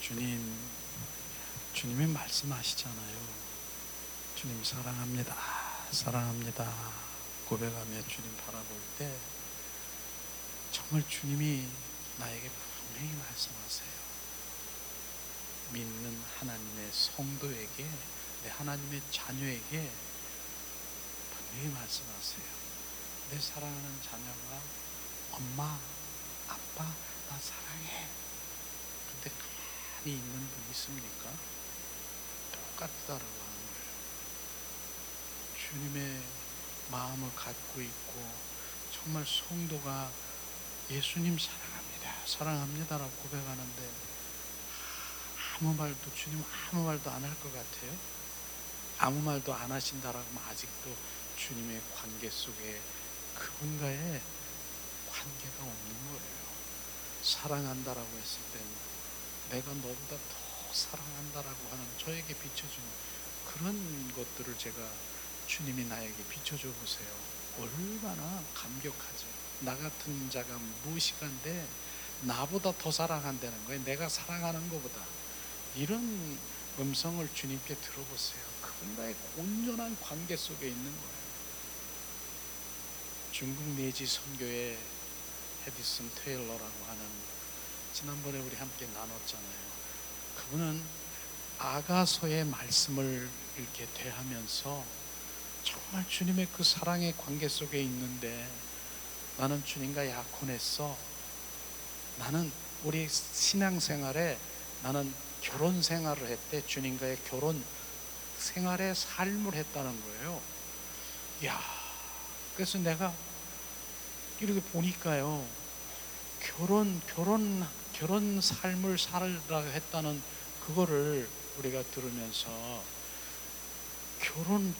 주님이 말씀하시잖아요. 주님 사랑합니다. 사랑합니다. 고백하며 주님 바라볼 때 정말 주님이 나에게 분명히 말씀하세요. 믿는 하나님의 성도에게, 내 하나님의 자녀에게 분명히 말씀하세요. 내 사랑하는 자녀가 엄마, 아빠, 나 사랑해. 근데 가만히 있는 분 있습니까? 똑같다라고 하는 거예요. 주님의 마음을 갖고 있고 정말 성도가 예수님 사랑합니다, 사랑합니다라고 고백하는데 주님 아무 말도 안 할 것 같아요? 아무 말도 안 하신다라고 하면 아직도 주님의 관계 속에 그분과의 관계가 없는 거예요. 사랑한다라고 했을 때는 내가 너보다 더 사랑한다라고 하는, 저에게 비춰주는 그런 것들을 제가, 주님이 나에게 비춰줘 보세요. 얼마나 감격하죠. 나 같은 자가 무식한데 나보다 더 사랑한다는 거예요. 내가 사랑하는 것보다. 이런 음성을 주님께 들어보세요. 그분과의 온전한 관계 속에 있는 거예요. 중국 내지 선교의 헤디슨 테일러라고 하는, 지난번에 우리 함께 나눴잖아요. 그분은 아가서의 말씀을 이렇게 대하면서 정말 주님의 그 사랑의 관계 속에 있는데, 나는 주님과 약혼했어. 나는 우리 신앙생활에 나는 결혼 생활을 했대. 주님과의 결혼 생활의 삶을 했다는 거예요. 이야, 그래서 내가 이렇게 보니까요, 결혼 삶을 살라 했다는 그거를 우리가 들으면서 결혼?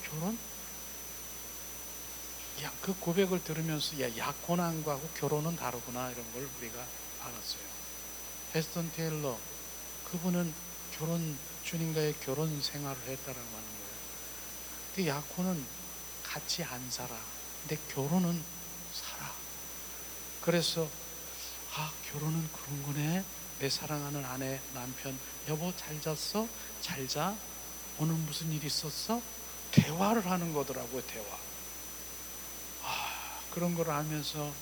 야, 그 고백을 들으면서 약혼한 거하고 결혼은 다르구나, 이런 걸 우리가 알았어요. 헤스턴 테일러, 그분은 주님과의 결혼 생활을 했다라고 하는 거예요. 근데 약혼은 같이 안 살아. 근데 결혼은 살아. 그래서 결혼은 그런 거네. 내 사랑하는 아내, 남편, 여보 잘 잤어? 잘 자? 오늘 무슨 일 있었어? 대화를 하는 거더라고요. 대화. 그런 걸 알면서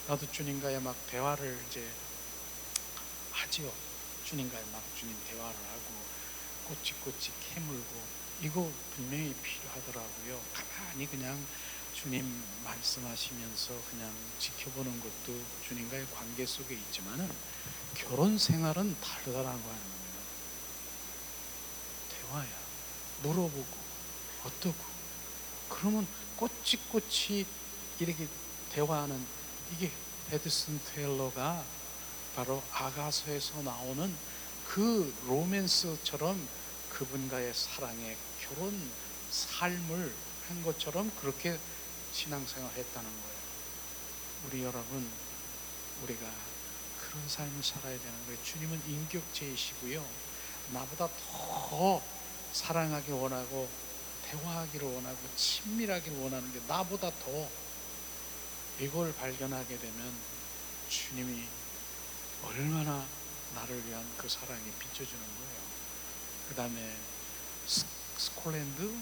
나도 주님과의 막 대화를 이제 하지요. 주님과의 막 주님 대화를 하고 꼬치꼬치 캐물고, 이거 분명히 필요하더라고요. 가만히 그냥 주님 말씀하시면서 그냥 지켜보는 것도 주님과의 관계 속에 있지만은 결혼 생활은 다르다라고 하는 거예요. 대화야. 물어보고 어떠고. 그러면 꼬치꼬치 이렇게 대화하는, 이게 헤드슨 테일러가 바로 아가서에서 나오는 그 로맨스처럼 그분과의 사랑의 결혼 삶을 한 것처럼 그렇게 신앙생활 했다는 거예요. 우리 여러분, 우리가 그런 삶을 살아야 되는 거예요. 주님은 인격체이시고요, 나보다 더 사랑하기 원하고 대화하기를 원하고 친밀하기를 원하는 게 나보다 더, 이걸 발견하게 되면 주님이 얼마나 나를 위한 그 사랑이 비춰주는 거예요. 그 다음에 스콜랜드,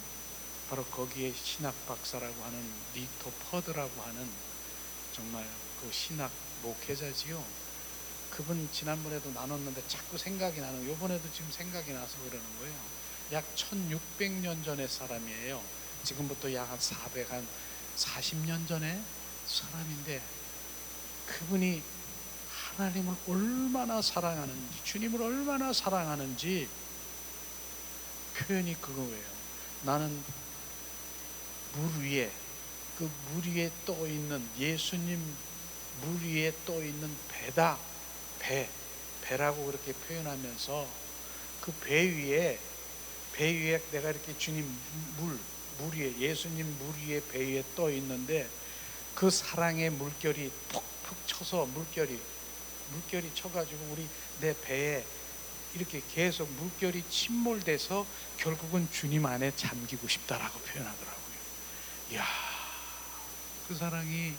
바로 거기에 신학 박사라고 하는 리토 퍼드라고 하는 정말 그 신학 목회자지요. 그분 지난번에도 나눴는데 자꾸 생각이 나는, 요번에도 지금 생각이 나서 그러는 거예요. 약 1600년 전의 사람이에요. 지금부터 약 한 40년 전의 사람인데, 그분이 하나님을 얼마나 사랑하는지, 주님을 얼마나 사랑하는지 표현이 그거예요. 나는 물 위에 떠 있는, 예수님 물 위에 떠 있는 배다. 배라고 그렇게 표현하면서 그 배 위에 내가 이렇게 주님 물 위에, 예수님 물 위에, 배 위에 떠 있는데, 그 사랑의 물결이 푹푹 쳐서 물결이 쳐가지고 내 배에 이렇게 계속 물결이 침몰돼서 결국은 주님 안에 잠기고 싶다라고 표현하더라고요. 이야, 그 사랑이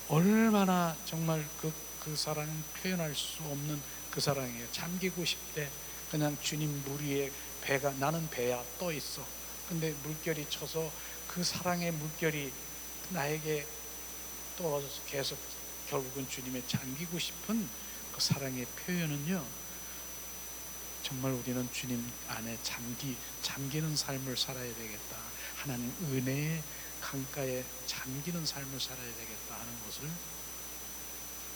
얼마나 정말 그 사랑은 표현할 수 없는 그 사랑에 잠기고 싶대. 그냥 주님 물 위에 배가, 나는 배야 떠 있어. 근데 물결이 쳐서 그 사랑의 물결이 나에게 떨어져서 계속 결국은 주님에 잠기고 싶은 그 사랑의 표현은요, 정말 우리는 주님 안에 잠기는 삶을 살아야 되겠다. 하나님 은혜의 강가에 잠기는 삶을 살아야 되겠다 하는 것을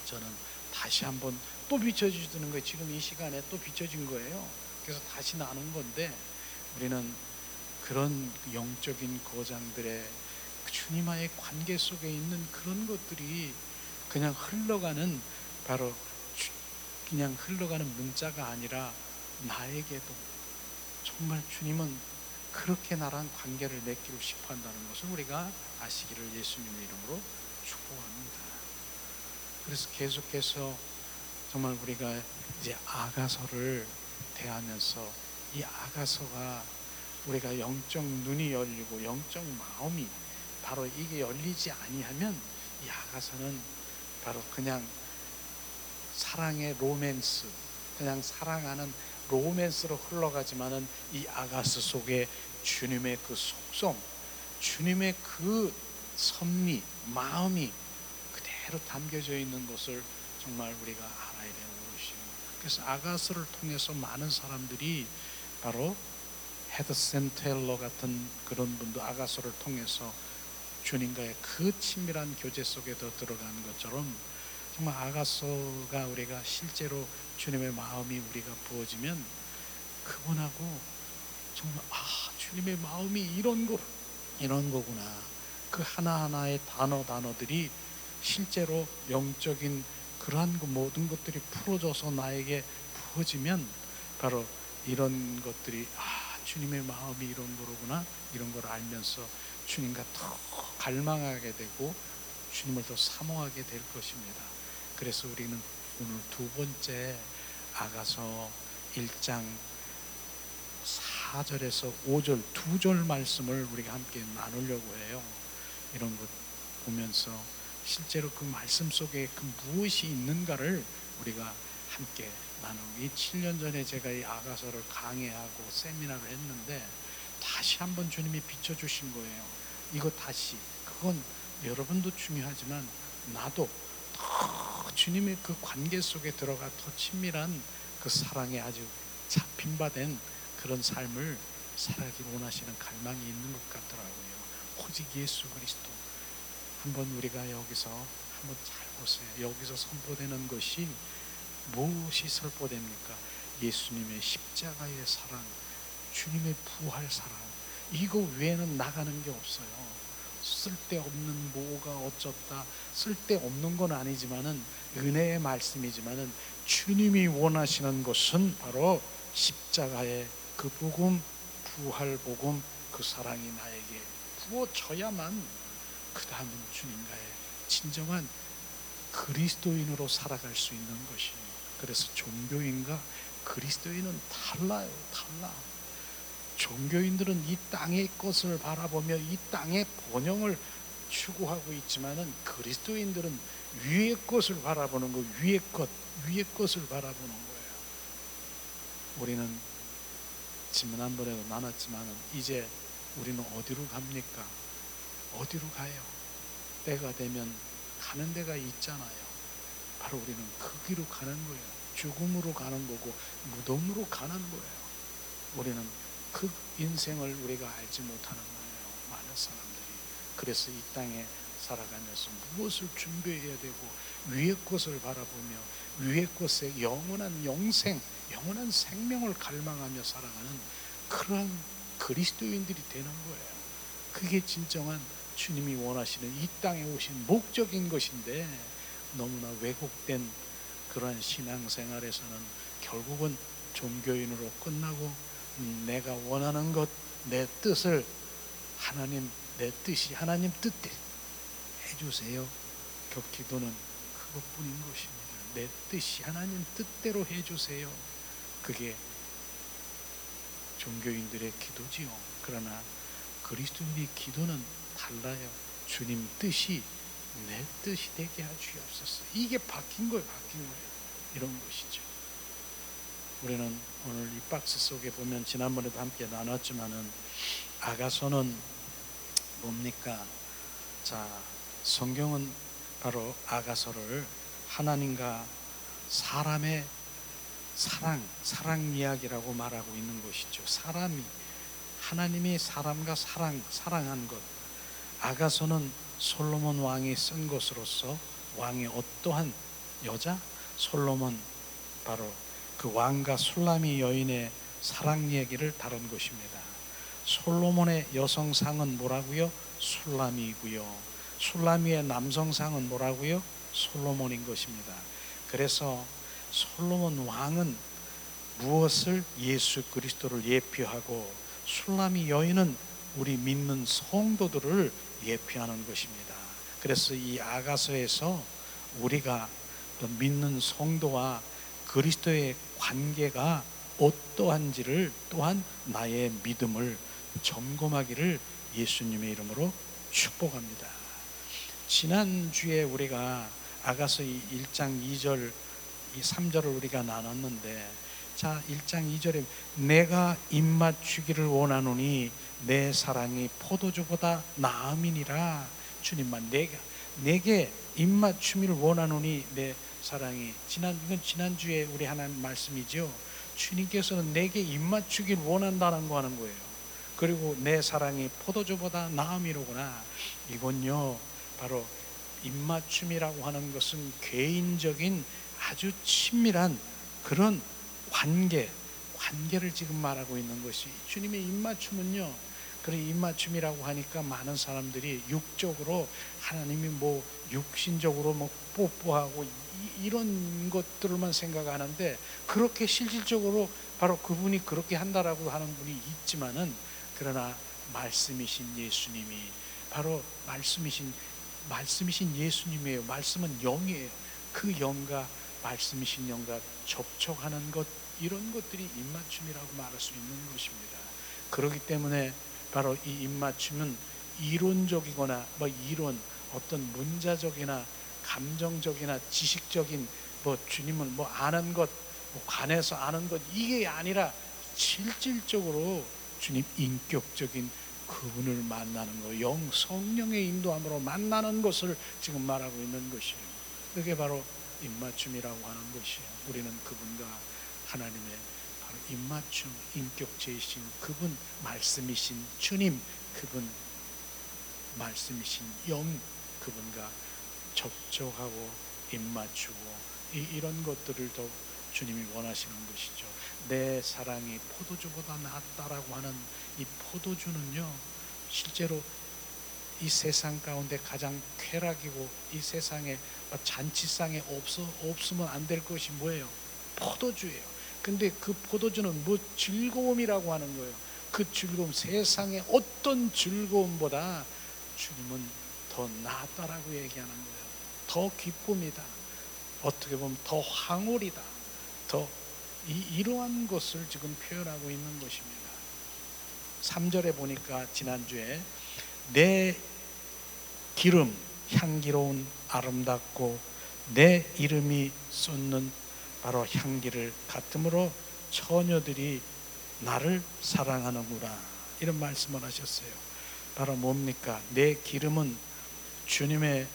저는 다시 한번 또 비춰주는 거예요. 지금 이 시간에 또 비춰진 거예요. 그래서 다시 나눈 건데, 우리는 그런 영적인 거장들의 주님과의 관계 속에 있는 그런 것들이 그냥 흘러가는, 바로 그냥 흘러가는 문자가 아니라 나에게도 정말 주님은 그렇게 나랑 관계를 맺기를 싶어 한다는 것을 우리가 아시기를 예수님의 이름으로 축복합니다. 그래서 계속해서 정말 우리가 이제 아가서를 대하면서, 이 아가서가 우리가 영적 눈이 열리고 영적 마음이 바로 이게 열리지 아니하면 이 아가서는 바로 그냥 사랑의 로맨스, 그냥 사랑하는 로맨스로 흘러가지만은 이 아가서 속에 주님의 그 속성, 주님의 그 섭리, 마음이 그대로 담겨져 있는 것을 정말 우리가 알아야 되는 것이에요. 그래서 아가서를 통해서 많은 사람들이 바로 헤드슨 테일러 같은 그런 분도 아가서를 통해서 주님과의 그 친밀한 교제 속에 더 들어가는 것처럼, 정말 아가서가 우리가 실제로 주님의 마음이 우리가 부어지면 그분하고 정말 주님의 마음이 이런 거구나. 그 하나하나의 단어들이 실제로 영적인 그러한 그 모든 것들이 풀어져서 나에게 부어지면 바로 이런 것들이 주님의 마음이 이런 거로구나, 이런 걸 알면서 주님과 더 갈망하게 되고 주님을 더 사모하게 될 것입니다. 그래서 우리는 오늘 두 번째 아가서 1장 4절에서 5절 두 절 말씀을 우리가 함께 나누려고 해요. 이런 것 보면서 실제로 그 말씀 속에 그 무엇이 있는가를 우리가 함께 나누고, 이 7년 전에 제가 이 아가서를 강해하고 세미나를 했는데 다시 한번 주님이 비춰주신 거예요. 이거 다시, 그건 여러분도 중요하지만 나도 더 주님의 그 관계 속에 들어가 더 친밀한 그 사랑에 아주 잡힌 바 된 그런 삶을 살아가기 원하시는 갈망이 있는 것 같더라고요. 오직 예수 그리스도. 한번 우리가 여기서 한번 잘 보세요. 여기서 선포되는 것이 무엇이 선포됩니까? 예수님의 십자가의 사랑, 주님의 부활 사랑, 이거 외에는 나가는 게 없어요. 쓸데없는 뭐가 어쩌다, 쓸데없는 건 아니지만은 은혜의 말씀이지만은 주님이 원하시는 것은 바로 십자가의 그 복음, 부활 복음, 그 사랑이 나에게 부어져야만 그 다음은 주님과의 진정한 그리스도인으로 살아갈 수 있는 것이에요. 그래서 종교인과 그리스도인은 달라요. 달라. 종교인들은 이 땅의 것을 바라보며 이 땅의 번영을 추구하고 있지만은 그리스도인들은 위의 것을 바라보는 거, 위의 것을 바라보는 거예요. 우리는 지난번에도 나눴지만은 이제 우리는 어디로 갑니까? 어디로 가요? 때가 되면 가는 데가 있잖아요. 바로 우리는 그 길로 가는 거예요. 죽음으로 가는 거고 무덤으로 가는 거예요. 우리는 그 인생을 우리가 알지 못하는 거예요. 많은 사람들이. 그래서 이 땅에 살아가면서 무엇을 준비해야 되고 위의 것을 바라보며 위의 것에 영원한 영생, 영원한 생명을 갈망하며 살아가는 그런 그리스도인들이 되는 거예요. 그게 진정한 주님이 원하시는 이 땅에 오신 목적인 것인데, 너무나 왜곡된 그러한 신앙생활에서는 결국은 종교인으로 끝나고 내가 원하는 것, 내 뜻을 하나님, 내 뜻이 하나님 뜻대로 해주세요. 기도는 그것뿐인 것입니다. 내 뜻이 하나님 뜻대로 해주세요. 그게 종교인들의 기도지요. 그러나 그리스도인의 기도는 달라요. 주님 뜻이 내 뜻이 되게 하시옵소서. 이게 바뀐 거예요. 이런 것이죠. 우리는 오늘 이 박스 속에 보면 지난번에도 함께 나눴지만은 아가서는 뭡니까? 자, 성경은 바로 아가서를 하나님과 사람의 사랑 이야기라고 말하고 있는 것이죠. 하나님이 사람과 사랑한 것. 아가서는 솔로몬 왕이 쓴 것으로서 왕의 어떠한 여자? 솔로몬, 바로 그 왕과 술라미 여인의 사랑 얘기를 다룬 것입니다. 솔로몬의 여성상은 뭐라고요? 술라미이고요. 술라미의 남성상은 뭐라고요? 솔로몬인 것입니다. 그래서 솔로몬 왕은 무엇을? 예수 그리스도를 예표하고, 술라미 여인은 우리 믿는 성도들을 예표하는 것입니다. 그래서 이 아가서에서 우리가 믿는 성도와 그리스도의 관계가 어떠한지를, 또한 나의 믿음을 점검하기를 예수님의 이름으로 축복합니다. 지난주에 우리가 아가서 1장 2절, 3절을 우리가 나눴는데, 자, 1장 2절에 내가 입맞추기를 원하노니 내 사랑이 포도주보다 나음이니라. 주님만 내게 입맞추기를 원하노니 내 사랑이, 이건 지난주에 우리 하나님 말씀이죠. 주님께서는 내게 입맞추기를 원한다는 거 하는 거예요. 그리고 내 사랑이 포도주보다 나음이로구나. 이건요, 바로 입맞춤이라고 하는 것은 개인적인 아주 친밀한 그런 관계를 지금 말하고 있는 것이, 주님의 입맞춤은요, 그래 입맞춤이라고 하니까 많은 사람들이 육적으로 하나님이 뭐 육신적으로 뭐 뽀뽀하고 이런 것들만 생각하는데, 그렇게 실질적으로 바로 그분이 그렇게 한다라고 하는 분이 있지만은, 그러나 말씀이신 예수님이 바로 말씀이신 예수님이에요. 말씀은 영이에요. 그 영과 말씀이신 영과 접촉하는 것, 이런 것들이 입맞춤이라고 말할 수 있는 것입니다. 그렇기 때문에 바로 이 입맞춤은 이론적이거나 어떤 문자적이나 감정적이나 지식적인 주님을 아는 것, 관해서 아는 것, 이게 아니라 실질적으로 주님 인격적인 그분을 만나는 거, 성령의 인도함으로 만나는 것을 지금 말하고 있는 것이에요. 그게 바로 입맞춤이라고 하는 것이에요. 우리는 그분과 하나님의 바로 입맞춤, 인격체이신 그분, 말씀이신 주님, 그분, 말씀이신 영, 그분과 접촉하고 입맞추고, 이런 것들을 더 주님이 원하시는 것이죠. 내 사랑이 포도주보다 낫다라고 하는 이 포도주는요, 실제로 이 세상 가운데 가장 쾌락이고, 이 세상에 잔치상에 없으면 안 될 것이 뭐예요? 포도주예요. 근데 그 포도주는 즐거움이라고 하는 거예요. 그 즐거움, 세상의 어떤 즐거움보다 주님은 더 낫다라고 얘기하는 거예요. 더 기쁨이다, 어떻게 보면 더 황홀이다, 더 이러한 것을 지금 표현하고 있는 것입니다. 3절에 보니까 지난주에 내 기름 향기로운 아름답고 내 이름이 쏟는 바로 향기를 같음으로 처녀들이 나를 사랑하는구나, 이런 말씀을 하셨어요. 바로 뭡니까? 내 기름은 주님의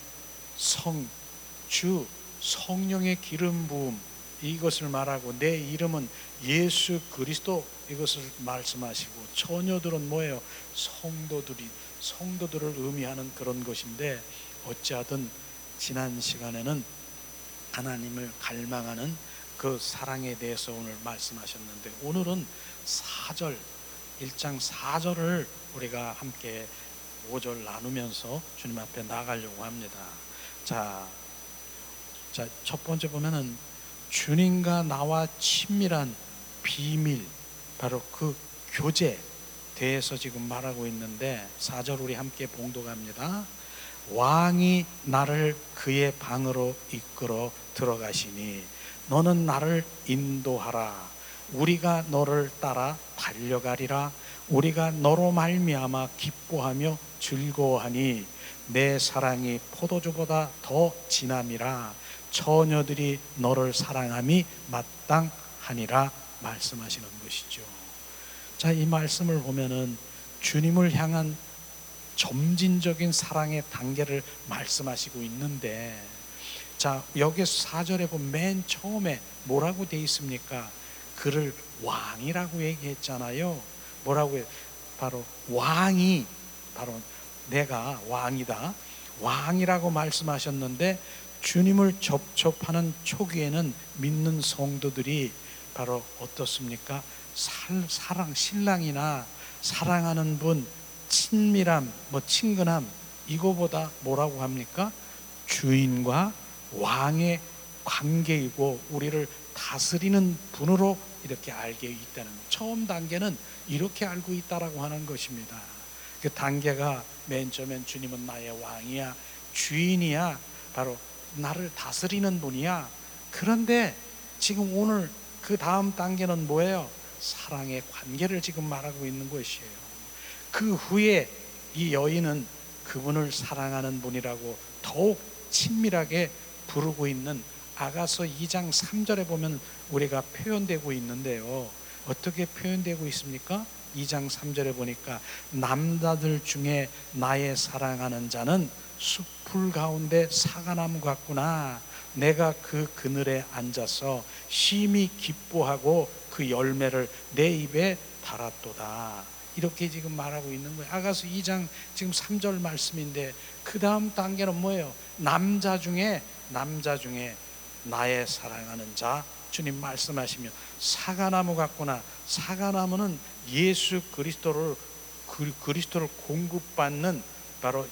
성령의 기름 부음, 이것을 말하고, 내 이름은 예수 그리스도, 이것을 말씀하시고, 처녀들은 뭐예요? 성도들을 의미하는 그런 것인데, 어찌하든 지난 시간에는 하나님을 갈망하는 그 사랑에 대해서 오늘 말씀하셨는데, 오늘은 1장 4절을 우리가 함께 5절 나누면서 주님 앞에 나가려고 합니다. 자, 첫 번째 보면은 주님과 나와 친밀한 비밀, 바로 그 교제 대해서 지금 말하고 있는데, 4절 우리 함께 봉독합니다. 왕이 나를 그의 방으로 이끌어 들어가시니 너는 나를 인도하라. 우리가 너를 따라 달려가리라. 우리가 너로 말미암아 기뻐하며 즐거워하니 내 사랑이 포도주보다 더 진함이라. 처녀들이 너를 사랑함이 마땅하니라. 말씀하시는 것이죠. 자, 이 말씀을 보면은 주님을 향한 점진적인 사랑의 단계를 말씀하시고 있는데, 자, 여기서 4절에 보면 맨 처음에 뭐라고 돼 있습니까? 그를 왕이라고 얘기했잖아요. 뭐라고 해요? 바로 왕이, 바로 내가 왕이다, 왕이라고 말씀하셨는데, 주님을 접촉하는 초기에는 믿는 성도들이 바로 어떻습니까? 신랑이나 사랑하는 분, 친밀함, 친근함, 이거보다 뭐라고 합니까? 주인과 왕의 관계이고 우리를 다스리는 분으로 이렇게 알게 있다는, 처음 단계는 이렇게 알고 있다라고 하는 것입니다. 그 단계가 맨 처음엔 주님은 나의 왕이야, 주인이야, 바로 나를 다스리는 분이야. 그런데 지금 오늘 그 다음 단계는 뭐예요? 사랑의 관계를 지금 말하고 있는 것이에요. 그 후에 이 여인은 그분을 사랑하는 분이라고 더욱 친밀하게 부르고 있는 아가서 2장 3절에 보면 우리가 표현되고 있는데요. 어떻게 표현되고 있습니까? 2장 3절에 보니까 남자들 중에 나의 사랑하는 자는 숲풀 가운데 사과나무 같구나. 내가 그 그늘에 앉아서 심히 기뻐하고 그 열매를 내 입에 달았도다. 이렇게 지금 말하고 있는 거예요. 아가서 2장 지금 3절 말씀인데, 그 다음 단계는 뭐예요? 남자 중에 나의 사랑하는 자, 주님 말씀하시며 사과나무 같구나. 사과나무는 예수 그리스도를 공급받는 바로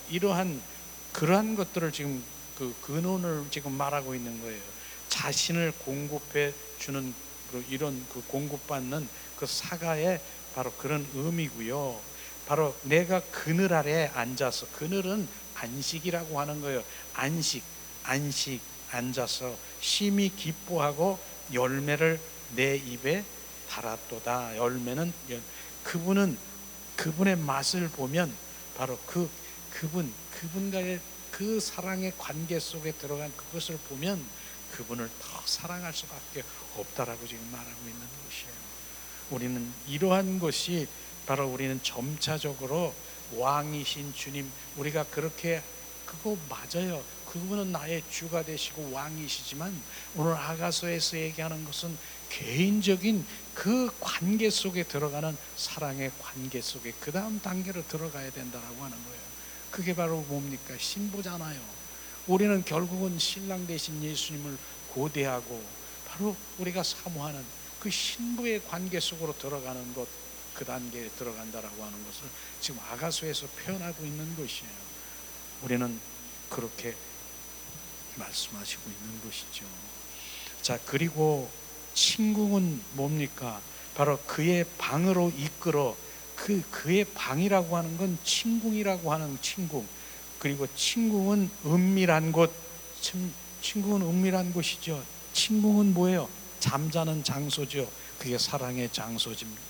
그러한 것들을 지금 그 근원을 지금 말하고 있는 거예요. 자신을 공급해 주는 이런 공급받는 그 사과의 바로 그런 의미고요. 바로 내가 그늘 아래 앉아서, 그늘은 안식이라고 하는 거예요. 안식 앉아서 심히 기뻐하고 열매를 내 입에 달았도다. 열매는 그분의 맛을 보면 바로 그분과의 그 사랑의 관계 속에 들어간 그것을 보면 그분을 더 사랑할 수밖에 없다라고 지금 말하고 있는 것이에요. 우리는 이러한 것이 바로 우리는 점차적으로 왕이신 주님, 우리가 그렇게 그거 맞아요. 그분은 나의 주가 되시고 왕이시지만 오늘 아가서에서 얘기하는 것은 개인적인 그 관계 속에 들어가는 사랑의 관계 속에 그 다음 단계로 들어가야 된다라고 하는 거예요. 그게 바로 뭡니까? 신부잖아요. 우리는 결국은 신랑 되신 예수님을 고대하고 바로 우리가 사모하는 그 신부의 관계 속으로 들어가는 것, 그 단계에 들어간다라고 하는 것을 지금 아가서에서 표현하고 있는 것이에요. 우리는 그렇게 말씀하시고 있는 것이죠. 자, 그리고 친궁은 뭡니까? 바로 그의 방으로 이끌어, 그의 방이라고 하는 건 친궁이라고 하는 친궁. 그리고 친궁은 은밀한 곳, 친궁은 은밀한 곳이죠. 친궁은 뭐예요? 잠자는 장소죠. 그게 사랑의 장소입니다.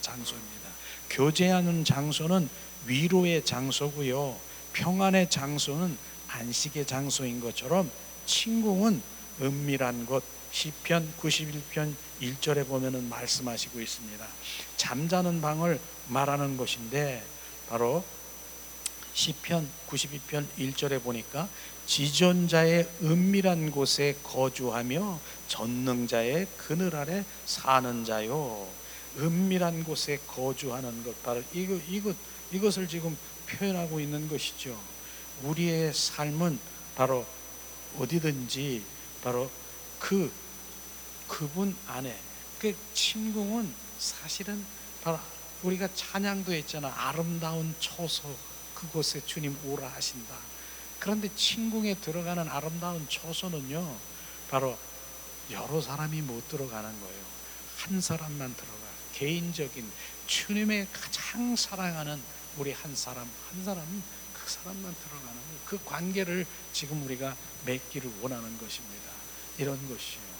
교제하는 장소는 위로의 장소고요, 평안의 장소는 안식의 장소인 것처럼 친궁은 은밀한 곳, 시편 91편 1절에 보면은 말씀하시고 있습니다. 잠자는 방을 말하는 것인데, 바로 시편 92편 1절에 보니까 지존자의 은밀한 곳에 거주하며 전능자의 그늘 아래 사는 자요. 은밀한 곳에 거주하는 것, 바로 이것을 지금 표현하고 있는 것이죠. 우리의 삶은 바로 어디든지 바로 그분 안에, 그 친궁은 사실은 바로 우리가 찬양도 했잖아. 아름다운 처소, 그곳에 주님 오라 하신다. 그런데 친궁에 들어가는 아름다운 처소는요, 바로 여러 사람이 못 들어가는 거예요. 한 사람만 들어가. 개인적인 주님의 가장 사랑하는 우리 한 사람은 그 사람만 들어가는 거예요. 그 관계를 지금 우리가 맺기를 원하는 것입니다. 이런 것이에요.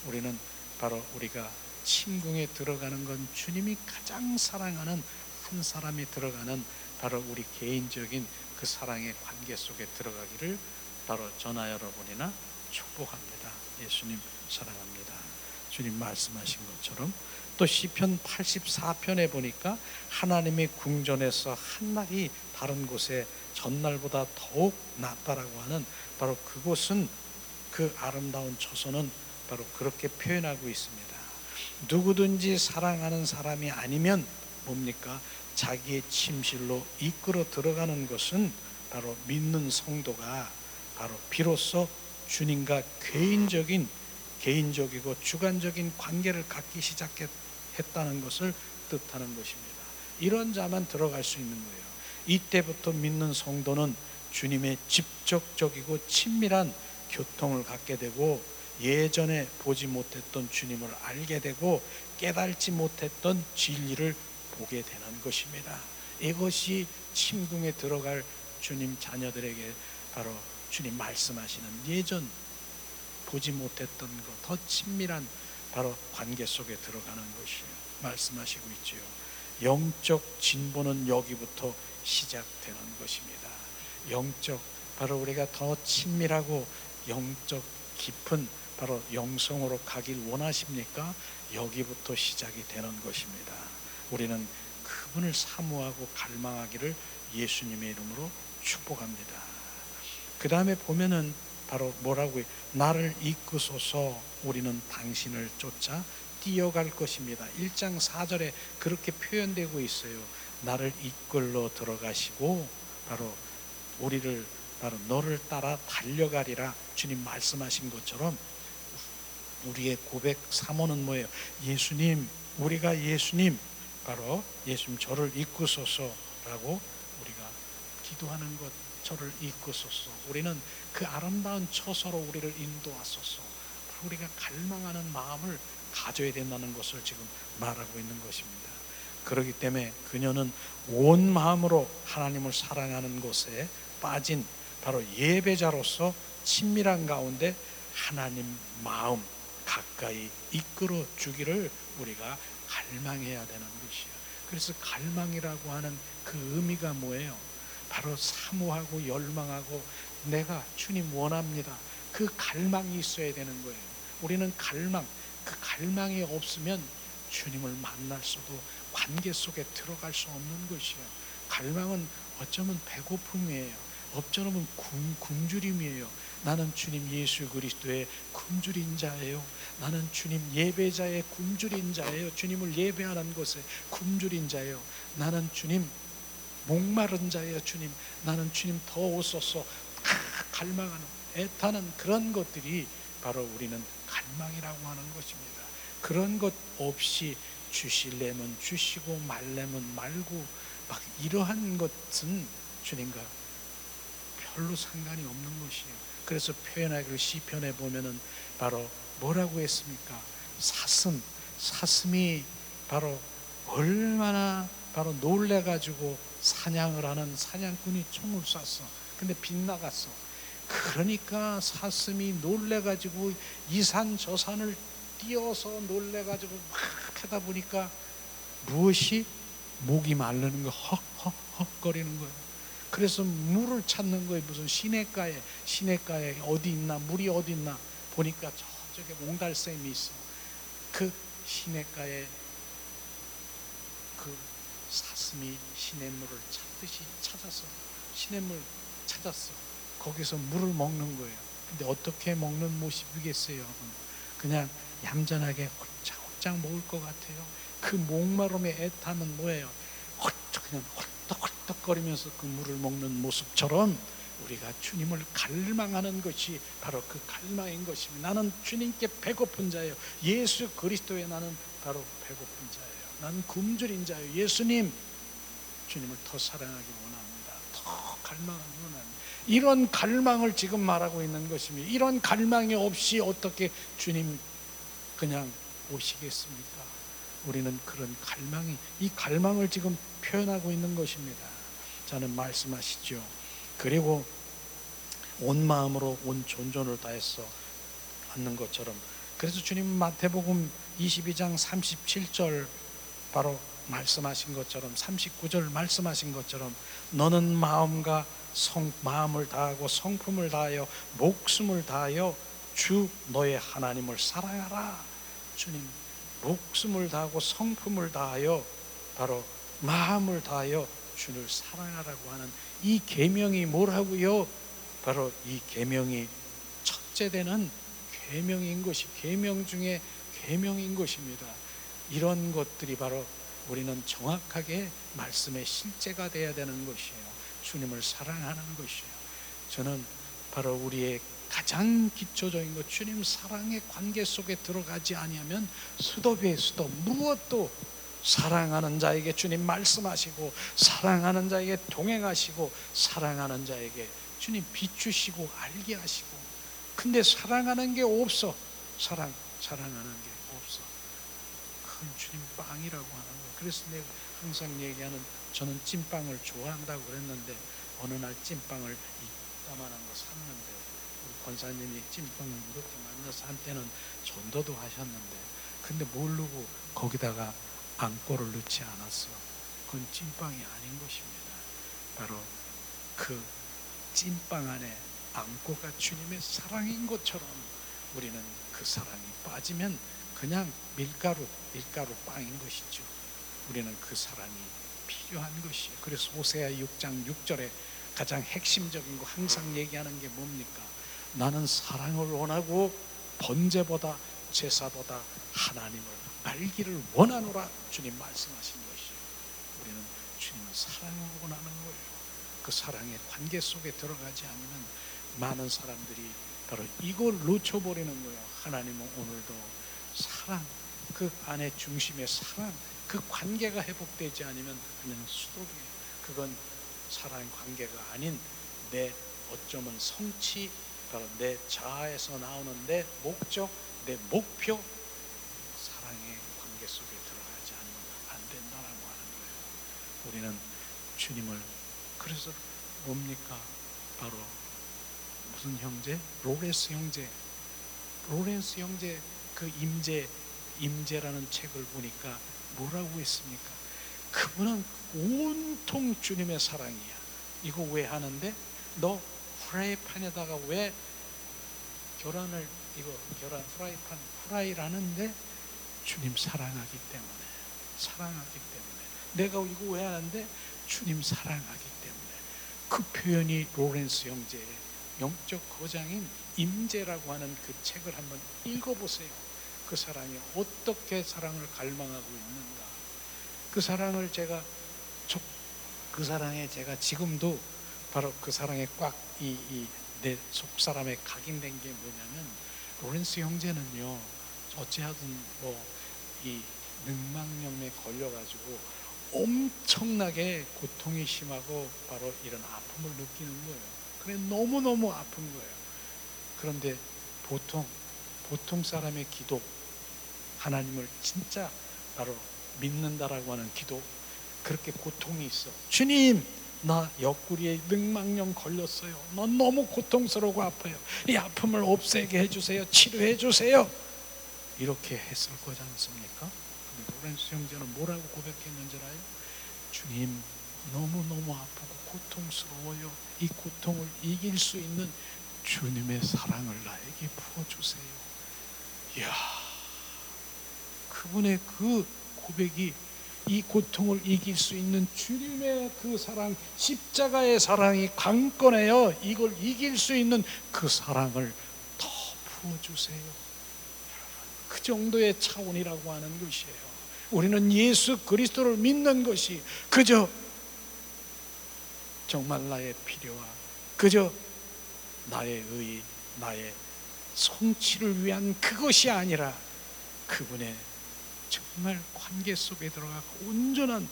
우리는 바로 우리가 친궁에 들어가는 건 주님이 가장 사랑하는 한 사람이 들어가는 바로 우리 개인적인 그 사랑의 관계 속에 들어가기를 바로 저나 여러분이나 축복합니다. 예수님 사랑합니다. 주님 말씀하신 것처럼 또 시편 84편에 보니까 하나님의 궁전에서 한날이 다른 곳에 전날보다 더욱 낫다라고 하는, 바로 그곳은, 그 아름다운 처소는 바로 그렇게 표현하고 있습니다. 누구든지 사랑하는 사람이 아니면 뭡니까? 자기의 침실로 이끌어 들어가는 것은 바로 믿는 성도가 바로 비로소 주님과 개인적이고 주관적인 관계를 갖기 시작했다는 것을 뜻하는 것입니다. 이런 자만 들어갈 수 있는 거예요. 이때부터 믿는 성도는 주님의 직접적이고 친밀한 교통을 갖게 되고, 예전에 보지 못했던 주님을 알게 되고, 깨달지 못했던 진리를 보게 되는 것입니다. 이것이 침궁에 들어갈 주님 자녀들에게 바로 주님 말씀하시는, 예전 보지 못했던 것, 더 친밀한 바로 관계 속에 들어가는 것이에요. 말씀하시고 있지요. 영적 진보는 여기부터 시작되는 것입니다. 영적, 바로 우리가 더 친밀하고 영적 깊은 바로 영성으로 가길 원하십니까? 여기부터 시작이 되는 것입니다. 우리는 그분을 사모하고 갈망하기를 예수님의 이름으로 축복합니다. 그 다음에 보면은 바로 뭐라고 해요? 나를 이끄소서, 우리는 당신을 쫓아 뛰어갈 것입니다. 1장 4절에 그렇게 표현되고 있어요. 나를 이끌러 들어가시고 바로 우리를 바로 너를 따라 달려가리라 주님 말씀하신 것처럼, 우리의 고백 사모는 뭐예요? 예수님, 우리가 예수님, 바로 예수님 저를 이끄소서라고 우리가 기도하는 것, 저를 이끄소서. 우리는 그 아름다운 처소로 우리를 인도하소서. 우리가 갈망하는 마음을 가져야 된다는 것을 지금 말하고 있는 것입니다. 그렇기 때문에 그녀는 온 마음으로 하나님을 사랑하는 것에 빠진 바로 예배자로서 친밀한 가운데 하나님 마음 가까이 이끌어 주기를 우리가 갈망해야 되는 것이에요. 그래서 갈망이라고 하는 그 의미가 뭐예요? 바로 사모하고 열망하고 내가 주님 원합니다. 그 갈망이 있어야 되는 거예요. 우리는 그 갈망이 없으면 주님을 만날 수도, 관계 속에 들어갈 수 없는 것이에요. 갈망은 어쩌면 배고픔이에요. 어쩌면 굶주림이에요. 나는 주님 예수 그리스도의 굶주린 자예요. 나는 주님 예배자의 굶주린 자예요. 주님을 예배하는 것에 굶주린 자예요. 나는 주님 목마른 자예요. 주님, 나는 주님 더 오소서 갈망하는, 애타는 그런 것들이 바로 우리는 갈망이라고 하는 것입니다. 그런 것 없이 주실래면 주시고 말래면 말고 막 이러한 것은 주님과 별로 상관이 없는 것이에요. 그래서 표현하기를 시편에 보면은 바로 뭐라고 했습니까? 사슴이 바로 얼마나 바로 놀래가지고 사냥을 하는 사냥꾼이 총을 쐈어. 근데 빗나갔어. 그러니까 사슴이 놀래가지고 이 산 저 산을 뛰어서 놀래가지고 막 하다 보니까 무엇이 목이 마르는 거, 헉헉헉거리는 거예요. 그래서 물을 찾는 거예요. 무슨 시냇가에 어디 있나, 물이 어디 있나 보니까 저쪽에 몽달샘이 있어. 그 시냇가에 그 사슴이 시냇물을 찾듯이 찾았어. 시냇물 찾았어. 거기서 물을 먹는 거예요. 근데 어떻게 먹는 모습이겠어요? 그냥 얌전하게 홀짝홀짝 먹을 것 같아요. 그 목마름의 애탐은 뭐예요? 그냥 헐떡헐떡거리면서 그 물을 먹는 모습처럼 우리가 주님을 갈망하는 것이 바로 그 갈망인 것입니다. 나는 주님께 배고픈 자예요. 예수 그리스도에 나는 바로 배고픈 자예요. 나는 굶주린 자예요. 예수님, 주님을 더 사랑하기 원합니다. 더 갈망하기 원합니다. 이런 갈망을 지금 말하고 있는 것입니다. 이런 갈망이 없이 어떻게 주님 그냥 오시겠습니까? 우리는 그런 이 갈망을 지금 표현하고 있는 것입니다. 저는 말씀하시죠. 그리고 온 마음으로 온 존전을 다해서 하는 것처럼, 그래서 주님 마태복음 22장 37절 바로 말씀하신 것처럼, 39절 말씀하신 것처럼, 너는 마음을 다하고 성품을 다하여 목숨을 다하여 주 너의 하나님을 사랑하라. 주님 목숨을 다하고 성품을 다하여 바로 마음을 다하여 주를 사랑하라고 하는 이 계명이 뭐라고요? 바로 이 계명이 첫째 되는 계명인 것이, 계명 중에 계명인 것입니다. 이런 것들이 바로 우리는 정확하게 말씀의 실제가 되어야 되는 것이에요. 주님을 사랑하는 것이에요. 저는 바로 우리의 가장 기초적인 것, 주님 사랑의 관계 속에 들어가지 아니하면 수도 위에 수도 무엇도, 사랑하는 자에게 주님 말씀하시고, 사랑하는 자에게 동행하시고, 사랑하는 자에게 주님 비추시고 알게 하시고, 근데 사랑하는 게 없어. 사랑하는 게 없어. 그건 주님 빵이라고 하는 거예요. 그래서 내가 항상 얘기하는, 저는 찐빵을 좋아한다고 그랬는데 어느 날 찐빵을 이따만한 거 샀는데, 우리 권사님이 찐빵을 이렇게 만나서 한때는 전도도 하셨는데, 근데 모르고 거기다가 안꼬를 넣지 않았어. 그건 찐빵이 아닌 것입니다. 바로 그 찐빵 안에 안꼬가 주님의 사랑인 것처럼 우리는 그 사랑이 빠지면 그냥 밀가루 빵인 것이죠. 우리는 그 사랑이 필요한 것이에요. 그래서 호세아 6장 6절에 가장 핵심적인 거 항상 얘기하는 게 뭡니까? 나는 사랑을 원하고 번제보다 제사보다 하나님을 알기를 원하노라, 주님 말씀하신 것이에요. 우리는 주님을 사랑을 원하는 거예요. 그 사랑의 관계 속에 들어가지 않으면 많은 사람들이 바로 이걸 놓쳐버리는 거예요. 하나님은 오늘도 사랑, 그 안에 중심의 사랑, 그 관계가 회복되지 않으면 그냥 수독이에요. 그건 사랑의 관계가 아닌 내 어쩌면 성취, 바로 내 자아에서 나오는 내 목적, 내 목표, 사랑의 관계 속에 들어가지 않으면 안 된다라고 하는 거예요. 우리는 주님을, 그래서 뭡니까? 바로 무슨 형제? 로렌스 형제 그 임재라는 책을 보니까 뭐라고 했습니까? 그분은 온통 주님의 사랑이야. 이거 왜 하는데? 너 프라이팬에다가 왜 계란 프라이팬 후라이라는데? 주님 사랑하기 때문에. 내가 이거 왜 하는데? 주님 사랑하기 때문에. 그 표현이 로렌스 형제의 영적 거장인 임재라고 하는 그 책을 한번 읽어보세요. 그 사랑이 어떻게 사랑을 갈망하고 있는가. 그 사랑에 제가 지금도 바로 그 사랑에 꽉 내 속사람에 각인된 게 뭐냐면, 로렌스 형제는요, 어찌하든 이 늑막염에 걸려가지고 엄청나게 고통이 심하고 바로 이런 아픔을 느끼는 거예요. 그래 너무너무 아픈 거예요. 그런데 보통 사람의 기도, 하나님을 진짜 바로 믿는다라고 하는 기도, 그렇게 고통이 있어. 주님, 나 옆구리에 늑막염 걸렸어요. 난 너무 고통스러우고 아파요. 이 아픔을 없애게 해주세요. 치료해 주세요. 이렇게 했을 거지 않습니까? 근데 로렌스 형제는 뭐라고 고백했는지 알아요? 주님, 너무너무 아프고 고통스러워요. 이 고통을 이길 수 있는 주님의 사랑을 나에게 부어주세요. 이야, 그분의 그 고백이 이 고통을 이길 수 있는 주님의 그 사랑, 십자가의 사랑이 강건해요. 이걸 이길 수 있는 그 사랑을 더 부어주세요. 그 정도의 차원이라고 하는 것이에요. 우리는 예수 그리스도를 믿는 것이 그저 정말 나의 필요와 그저 나의 의, 나의 성취를 위한 그것이 아니라 그분의 정말 관계 속에 들어가고 온전한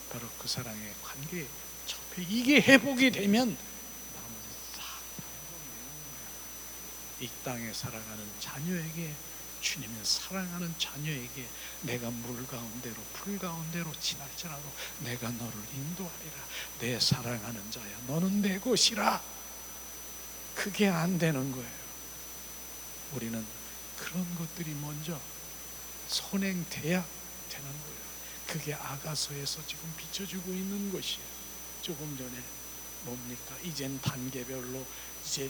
바로 그 사랑의 관계에 접해, 이게 회복이 되면 나머지 싹 이 땅에 살아가는 자녀에게, 주님의 사랑하는 자녀에게 내가 물 가운데로 풀 가운데로 지날지라도 내가 너를 인도하리라. 내 사랑하는 자야, 너는 내 것이라. 그게 안 되는 거예요. 우리는 그런 것들이 먼저 선행돼야 되는 거예요. 그게 아가서에서 지금 비춰주고 있는 것이에요. 조금 전에 뭡니까? 이젠 단계별로 이제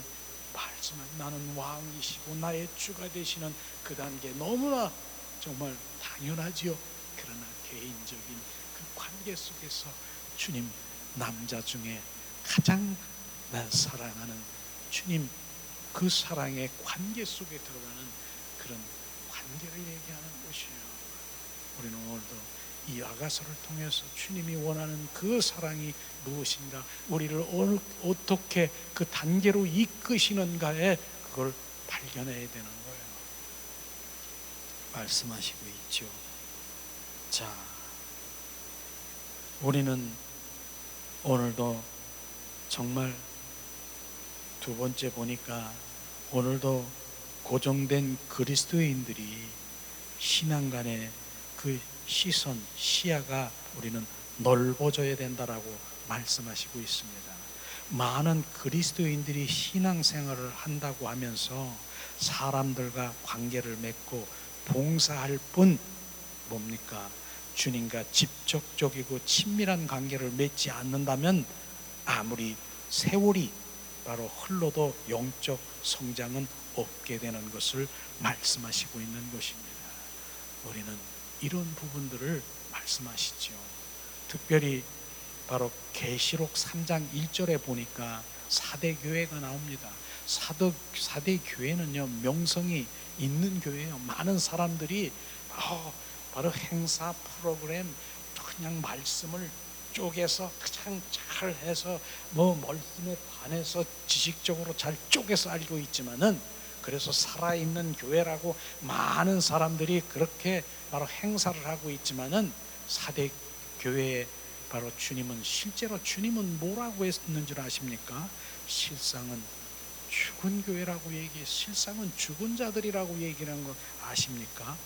말씀은 나는 왕이시고 나의 주가 되시는 그 단계, 너무나 정말 당연하지요. 그러나 개인적인 그 관계 속에서 주님, 남자 중에 가장 난 사랑하는 주님, 그 사랑의 관계 속에 들어가는 그런 관계를 얘기하는 것이에요. 우리는 오늘도 이 아가서를 통해서 주님이 원하는 그 사랑이 무엇인가, 우리를 어떻게 그 단계로 이끄시는가에 그걸 발견해야 되는 거예요. 말씀하시고 있죠. 자, 우리는 오늘도 정말 두 번째 보니까 오늘도 고정된 그리스도인들이 신앙 간의 그 시선, 시야가 우리는 넓어져야 된다라고 말씀하시고 있습니다. 많은 그리스도인들이 신앙생활을 한다고 하면서 사람들과 관계를 맺고 봉사할 뿐 뭡니까? 주님과 직접적이고 친밀한 관계를 맺지 않는다면 아무리 세월이 바로 흘러도 영적 성장은 없게 되는 것을 말씀하시고 있는 것입니다. 우리는 이런 부분들을 말씀하시죠. 특별히 바로 계시록 3장 1절에 보니까 사대 교회가 나옵니다. 사대 교회는요, 명성이 있는 교회예요. 많은 사람들이 바로 행사 프로그램 그냥 말씀을 쪼개서 그냥 잘 해서 말씀에 반해서 지식적으로 잘 쪼개서 알고 있지만은, 그래서 살아있는 교회라고 많은 사람들이 그렇게 바로 행사를 하고 있지만은, 사대 교회에 바로 실제로 주님은 뭐라고 했는 줄 아십니까? 실상은 죽은 교회라고 실상은 죽은 자들이라고 얘기하는 거 아십니까?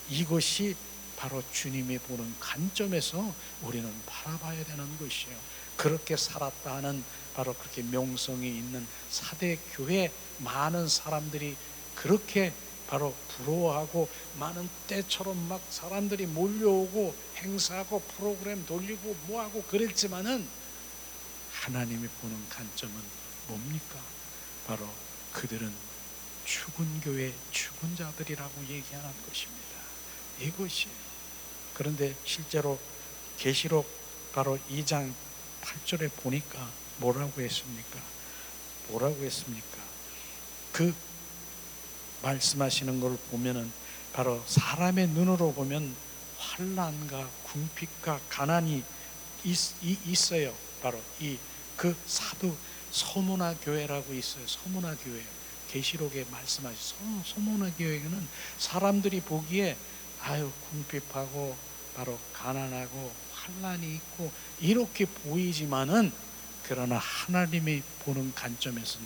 이것이 바로 주님이 보는 관점에서 우리는 바라봐야 되는 것이에요. 그렇게 살았다 하는 바로 그렇게 명성이 있는 사대 교회, 많은 사람들이 그렇게 바로 부러워하고 많은 때처럼 막 사람들이 몰려오고 행사하고 프로그램 돌리고 뭐하고 그랬지만은, 하나님이 보는 관점은 뭡니까? 바로 그들은 죽은 교회, 죽은 자들이라고 얘기하는 것입니다. 이것이에요. 그런데 실제로 계시록 바로 2장 8절에 보니까 뭐라고 했습니까? 그 말씀하시는 걸 보면은 바로 사람의 눈으로 보면 환난과 궁핍과 가난이 있어요. 바로 그 사도 서문화 교회라고 있어요. 서문화 교회. 계시록에 말씀하신 서문화 교회는 사람들이 보기에 궁핍하고 바로 가난하고 환난이 있고 이렇게 보이지만은, 그러나 하나님이 보는 관점에서는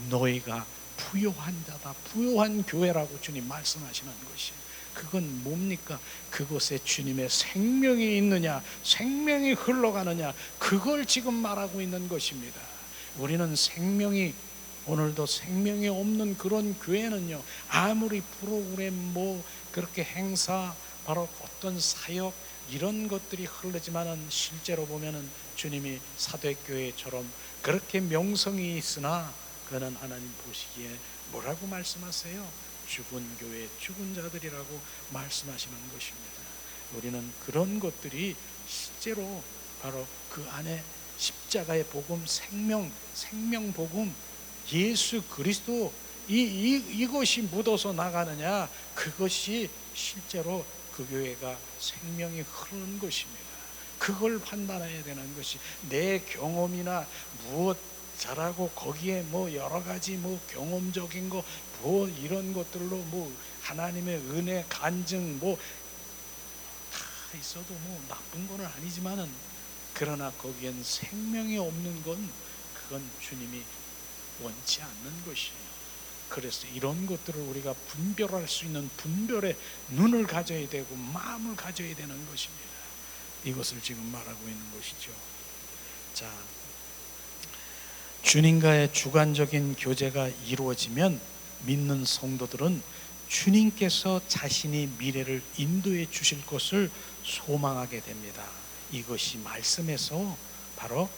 너희가 부요한 자다, 부요한 교회라고 주님 말씀하시는 것이, 그건 뭡니까? 그곳에 주님의 생명이 있느냐, 생명이 흘러가느냐, 그걸 지금 말하고 있는 것입니다. 우리는 오늘도 생명이 없는 그런 교회는요, 아무리 프로그램 그렇게 행사, 바로 어떤 사역 이런 것들이 흐르지만은, 실제로 보면은 주님이 사도교회처럼 그렇게 명성이 있으나 그는 하나님 보시기에 뭐라고 말씀하세요? 죽은 교회, 죽은 자들이라고 말씀하시는 것입니다. 우리는 그런 것들이 실제로 바로 그 안에 십자가의 복음, 생명 복음, 예수 그리스도 이것이 묻어서 나가느냐, 그것이 실제로 그 교회가 생명이 흐르는 것입니다. 그걸 판단해야 되는 것이, 내 경험이나 무엇 잘하고 거기에 여러 가지 경험적인 거 이런 것들로 하나님의 은혜 간증 다 있어도 나쁜 건 아니지만은, 그러나 거기엔 생명이 없는 건 그건 주님이 원치 않는 것이에요. 그래서 이런 것들을 우리가 분별할 수 있는 분별의 눈을 가져야 되고 마음을 가져야 되는 것입니다. 이것을 지금 말하고 있는 것이죠. 자, 주님과의 주관적인 교제가 이루어지면 믿는 성도들은 주님께서 자신이 미래를 인도해 주실 것을 소망하게 됩니다. 이것이 말씀에서 바로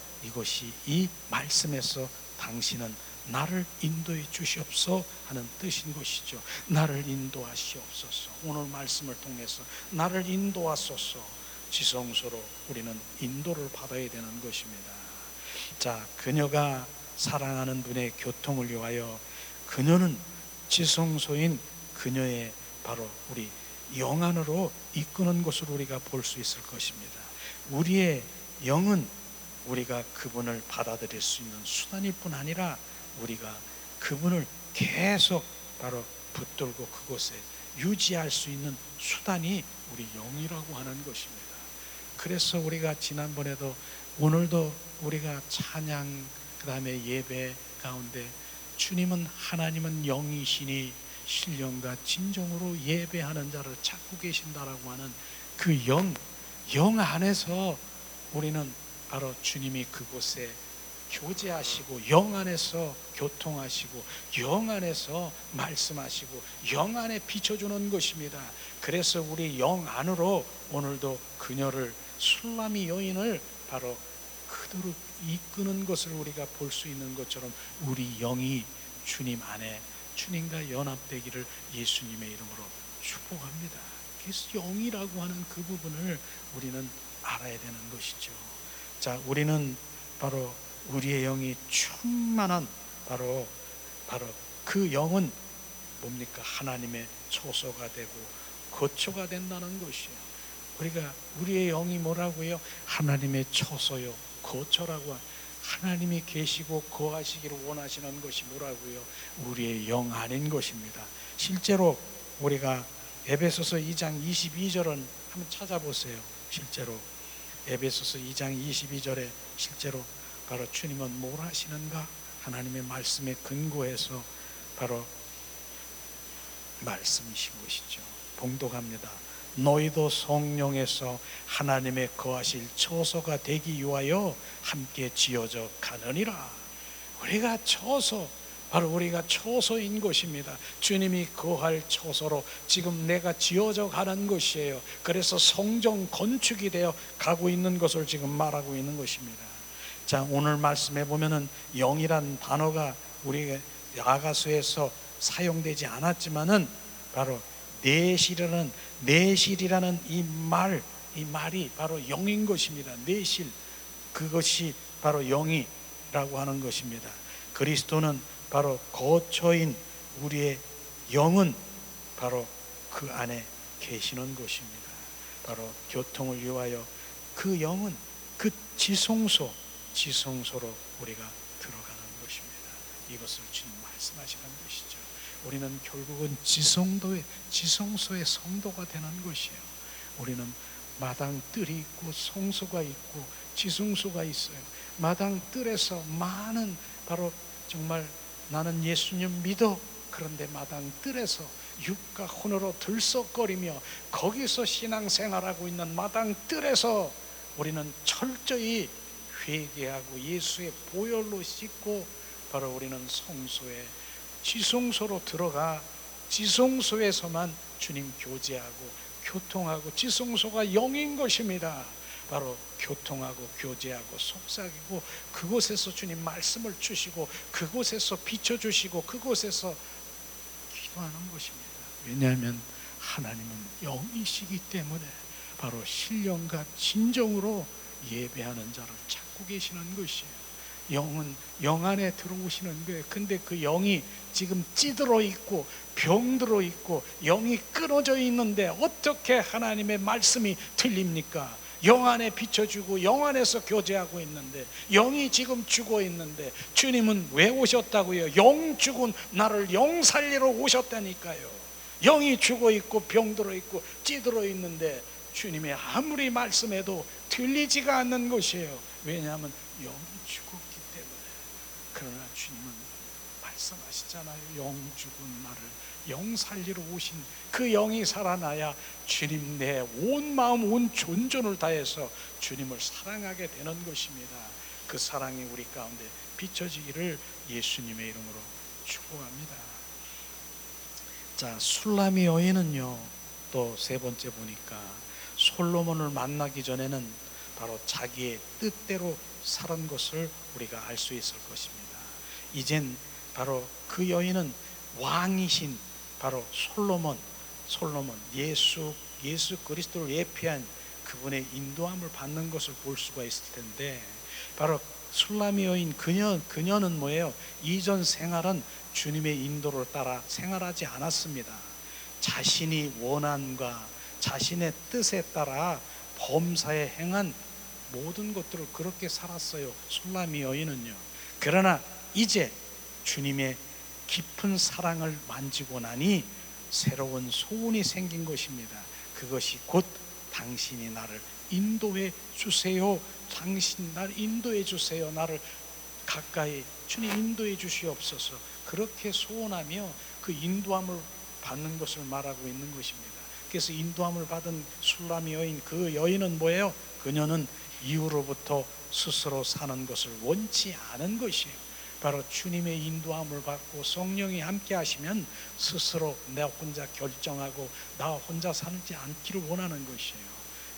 이 말씀에서 당신은 나를 인도해 주시옵소 하는 뜻인 것이죠. 나를 인도하시옵소서. 오늘 말씀을 통해서 나를 인도하소서. 지성소로 우리는 인도를 받아야 되는 것입니다. 자, 그녀가 사랑하는 분의 교통을 위하여 그녀는 지성소인 그녀의 바로 우리 영 안으로 이끄는 것을 우리가 볼 수 있을 것입니다. 우리의 영은 우리가 그분을 받아들일 수 있는 수단일 뿐 아니라 우리가 그분을 계속 바로 붙들고 그곳에 유지할 수 있는 수단이 우리 영이라고 하는 것입니다. 그래서 우리가 지난번에도 오늘도 우리가 찬양 그 다음에 예배 가운데 주님은 하나님은 영이시니 신령과 진정으로 예배하는 자를 찾고 계신다라고 하는 그 영 안에서 우리는 바로 주님이 그곳에 교제하시고 영 안에서 교통하시고 영 안에서 말씀하시고 영 안에 비춰주는 것입니다. 그래서 우리 영 안으로 오늘도 그녀를 술라미 여인을 바로 그대로 이끄는 것을 우리가 볼 수 있는 것처럼 우리 영이 주님 안에 주님과 연합되기를 예수님의 이름으로 축복합니다. 그래서 영이라고 하는 그 부분을 우리는 알아야 되는 것이죠. 자, 우리는 바로 우리의 영이 충만한 바로 그 영은 뭡니까? 하나님의 처소가 되고 거처가 된다는 것이에요. 우리가 우리의 영이 뭐라고요? 하나님의 처소요 거처라고. 하나님이 계시고 거하시기를 원하시는 것이 뭐라고요? 우리의 영 안인 것입니다. 실제로 우리가 에베소서 2장 22절은 한번 찾아보세요. 실제로 에베소서 2장 22절에 실제로 바로 주님은 뭘 하시는가? 하나님의 말씀에 근거해서 바로 말씀이신 것이죠. 봉독합니다. 너희도 성령에서 하나님의 거하실 처소가 되기 위하여 함께 지어져 가느니라. 우리가 처소, 바로 우리가 처소인 것입니다. 주님이 거할 처소로 지금 내가 지어져 가는 것이에요. 그래서 성전 건축이 되어 가고 있는 것을 지금 말하고 있는 것입니다. 자, 오늘 말씀해 보면은 영이란 단어가 우리 야가서에서 사용되지 않았지만은 바로 내실이라는 이 말이 바로 영인 것입니다. 내실, 그것이 바로 영이라고 하는 것입니다. 그리스도는 바로 거처인 우리의 영은 바로 그 안에 계시는 것입니다. 바로 교통을 위하여 그 영은 그 지성소로 우리가 들어가는 것입니다. 이것을 주님 말씀하시는 것이죠. 우리는 결국은 지성소의 성도가 되는 것이에요. 우리는 마당 뜰이 있고 성소가 있고 지성소가 있어요. 마당 뜰에서 많은 바로 정말 나는 예수님 믿어. 그런데 마당 뜰에서 육과 혼으로 들썩거리며 거기서 신앙생활하고 있는 마당 뜰에서 우리는 철저히 회개하고 예수의 보혈로 씻고 바로 우리는 성소에 지성소로 들어가 지성소에서만 주님 교제하고 교통하고 지성소가 영인 것입니다. 바로 교통하고 교제하고 속삭이고 그곳에서 주님 말씀을 주시고 그곳에서 비춰주시고 그곳에서 기도하는 것입니다. 왜냐하면 하나님은 영이시기 때문에 바로 신령과 진정으로 예배하는 자를 찾고 계시는 것이에요. 영은 영 안에 들어오시는 거예요. 근데 그 영이 지금 찌들어 있고 병들어 있고 영이 끊어져 있는데 어떻게 하나님의 말씀이 들립니까? 영 안에 비춰주고 영 안에서 교제하고 있는데 영이 지금 죽어 있는데 주님은 왜 오셨다고요? 영 죽은 나를 영 살리러 오셨다니까요. 영이 죽어 있고 병들어 있고 찌들어 있는데 주님의 아무리 말씀해도 들리지가 않는 것이에요. 왜냐하면 영이 죽었기 때문에. 그러나 주님은 말씀하시잖아요. 영 죽은 나를 영 살리러 오신 그 영이 살아나야 주님 내 온 마음 온 존존을 다해서 주님을 사랑하게 되는 것입니다. 그 사랑이 우리 가운데 비춰지기를 예수님의 이름으로 축복합니다. 자, 술라미 여인은요 또 세 번째 보니까 솔로몬을 만나기 전에는 바로 자기의 뜻대로 살은 것을 우리가 알 수 있을 것입니다. 이젠 바로 그 여인은 왕이신 바로 솔로몬 예수 그리스도를 예표한 그분의 인도함을 받는 것을 볼 수가 있을 텐데, 바로 술람이 여인 그녀는 뭐예요? 이전 생활은 주님의 인도를 따라 생활하지 않았습니다. 자신이 원함과 자신의 뜻에 따라 범사에 행한 모든 것들을 그렇게 살았어요, 술람이 여인은요. 그러나 이제 주님의 깊은 사랑을 만지고 나니 새로운 소원이 생긴 것입니다. 그것이 곧 당신이 나를 인도해 주세요. 당신 나를 인도해 주세요. 나를 가까이 주님 인도해 주시옵소서. 그렇게 소원하며 그 인도함을 받는 것을 말하고 있는 것입니다. 그래서 인도함을 받은 술람이 여인, 그 여인은 뭐예요? 그녀는 이후로부터 스스로 사는 것을 원치 않은 것이에요. 바로 주님의 인도함을 받고 성령이 함께 하시면 스스로 내 혼자 결정하고 나 혼자 살지 않기를 원하는 것이에요.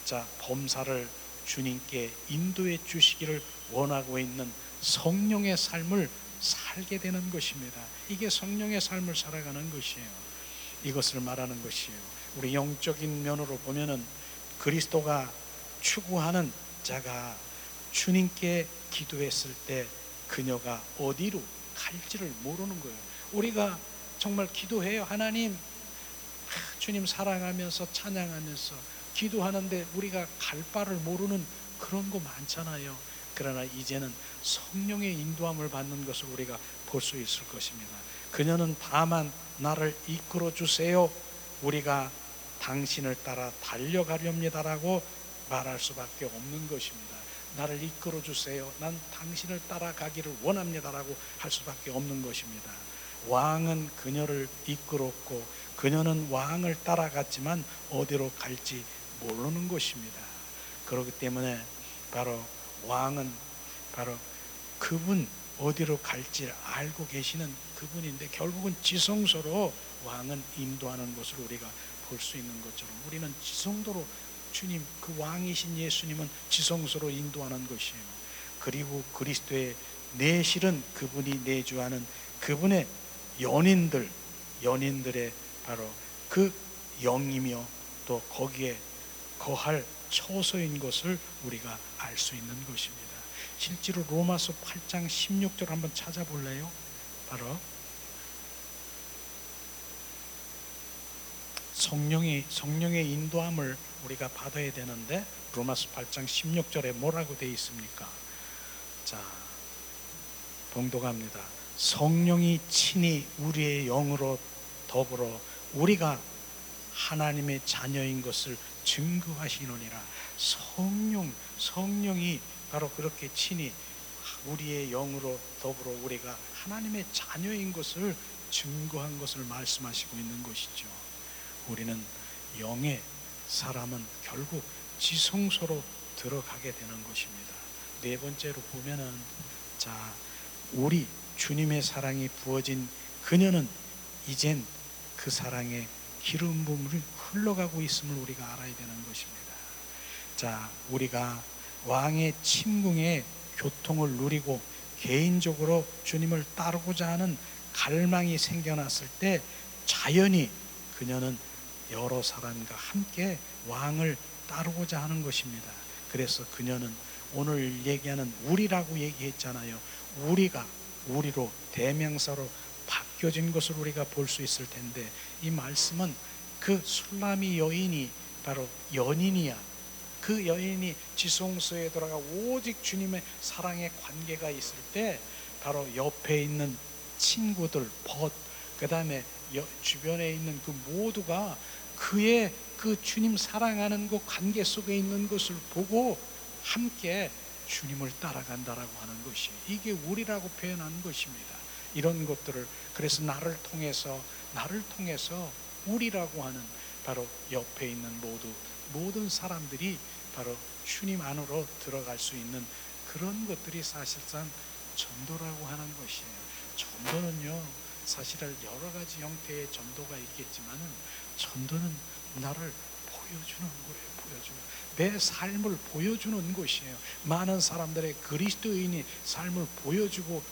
자, 범사를 주님께 인도해 주시기를 원하고 있는 성령의 삶을 살게 되는 것입니다. 이게 성령의 삶을 살아가는 것이에요. 이것을 말하는 것이에요. 우리 영적인 면으로 보면은 그리스도가 추구하는 자가 주님께 기도했을 때 그녀가 어디로 갈지를 모르는 거예요. 우리가 정말 기도해요. 하나님, 주님 사랑하면서 찬양하면서 기도하는데 우리가 갈 바를 모르는 그런 거 많잖아요. 그러나 이제는 성령의 인도함을 받는 것을 우리가 볼 수 있을 것입니다. 그녀는 다만 나를 이끌어 주세요. 우리가 당신을 따라 달려가렵니다라고 말할 수밖에 없는 것입니다. 나를 이끌어 주세요. 난 당신을 따라가기를 원합니다라고 할 수밖에 없는 것입니다. 왕은 그녀를 이끌었고 그녀는 왕을 따라갔지만 어디로 갈지 모르는 것입니다. 그렇기 때문에 바로 왕은 바로 그분 어디로 갈지 알고 계시는 그분인데, 결국은 지성소로 왕은 인도하는 것을 우리가 볼 수 있는 것처럼 우리는 지성도로 주님, 그 왕이신 예수님은 지성소로 인도하는 것이에요. 그리고 그리스도의 내실은 그분이 내주하는 그분의 연인들의 바로 그 영이며 또 거기에 거할 처소인 것을 우리가 알 수 있는 것입니다. 실제로 로마서 8장 16절 한번 찾아볼래요? 바로 성령의 인도함을 우리가 받아야 되는데, 로마서 8장 16절에 뭐라고 되어 있습니까? 자, 봉독합니다. 성령이 친히 우리의 영으로 더불어 우리가 하나님의 자녀인 것을 증거하시느니라. 성령이 바로 그렇게 친히 우리의 영으로 더불어 우리가 하나님의 자녀인 것을 증거한 것을 말씀하시고 있는 것이죠. 우리는 영의 사람은 결국 지성소로 들어가게 되는 것입니다. 네 번째로 보면은, 자, 우리 주님의 사랑이 부어진 그녀는 이젠 그 사랑의 기름 부음이 흘러가고 있음을 우리가 알아야 되는 것입니다. 자, 우리가 왕의 침궁의 교통을 누리고 개인적으로 주님을 따르고자 하는 갈망이 생겨났을 때 자연히 그녀는 여러 사람과 함께 왕을 따르고자 하는 것입니다. 그래서 그녀는 오늘 얘기하는 우리라고 얘기했잖아요. 우리로 대명사로 바뀌어진 것을 우리가 볼 수 있을 텐데, 이 말씀은 그 술람이 여인이 바로 연인이야. 그 여인이 지성소에 들어가 오직 주님의 사랑의 관계가 있을 때 바로 옆에 있는 친구들, 그 다음에 주변에 있는 그 모두가 그의 그 주님 사랑하는 그 관계 속에 있는 것을 보고 함께 주님을 따라간다라고 하는 것이, 이게 우리라고 표현하는 것입니다. 이런 것들을, 그래서 나를 통해서 우리라고 하는 바로 옆에 있는 모든 사람들이 바로 주님 안으로 들어갈 수 있는 그런 것들이 사실상 전도라고 하는 것이에요. 전도는요, 사실 여러 가지 형태의 전도가 있겠지만은 전도는 나를 보여주는 거예요. 내 삶을 보여주는 것이에요. 많은 사람들의 그리스도인이 삶을 보여주고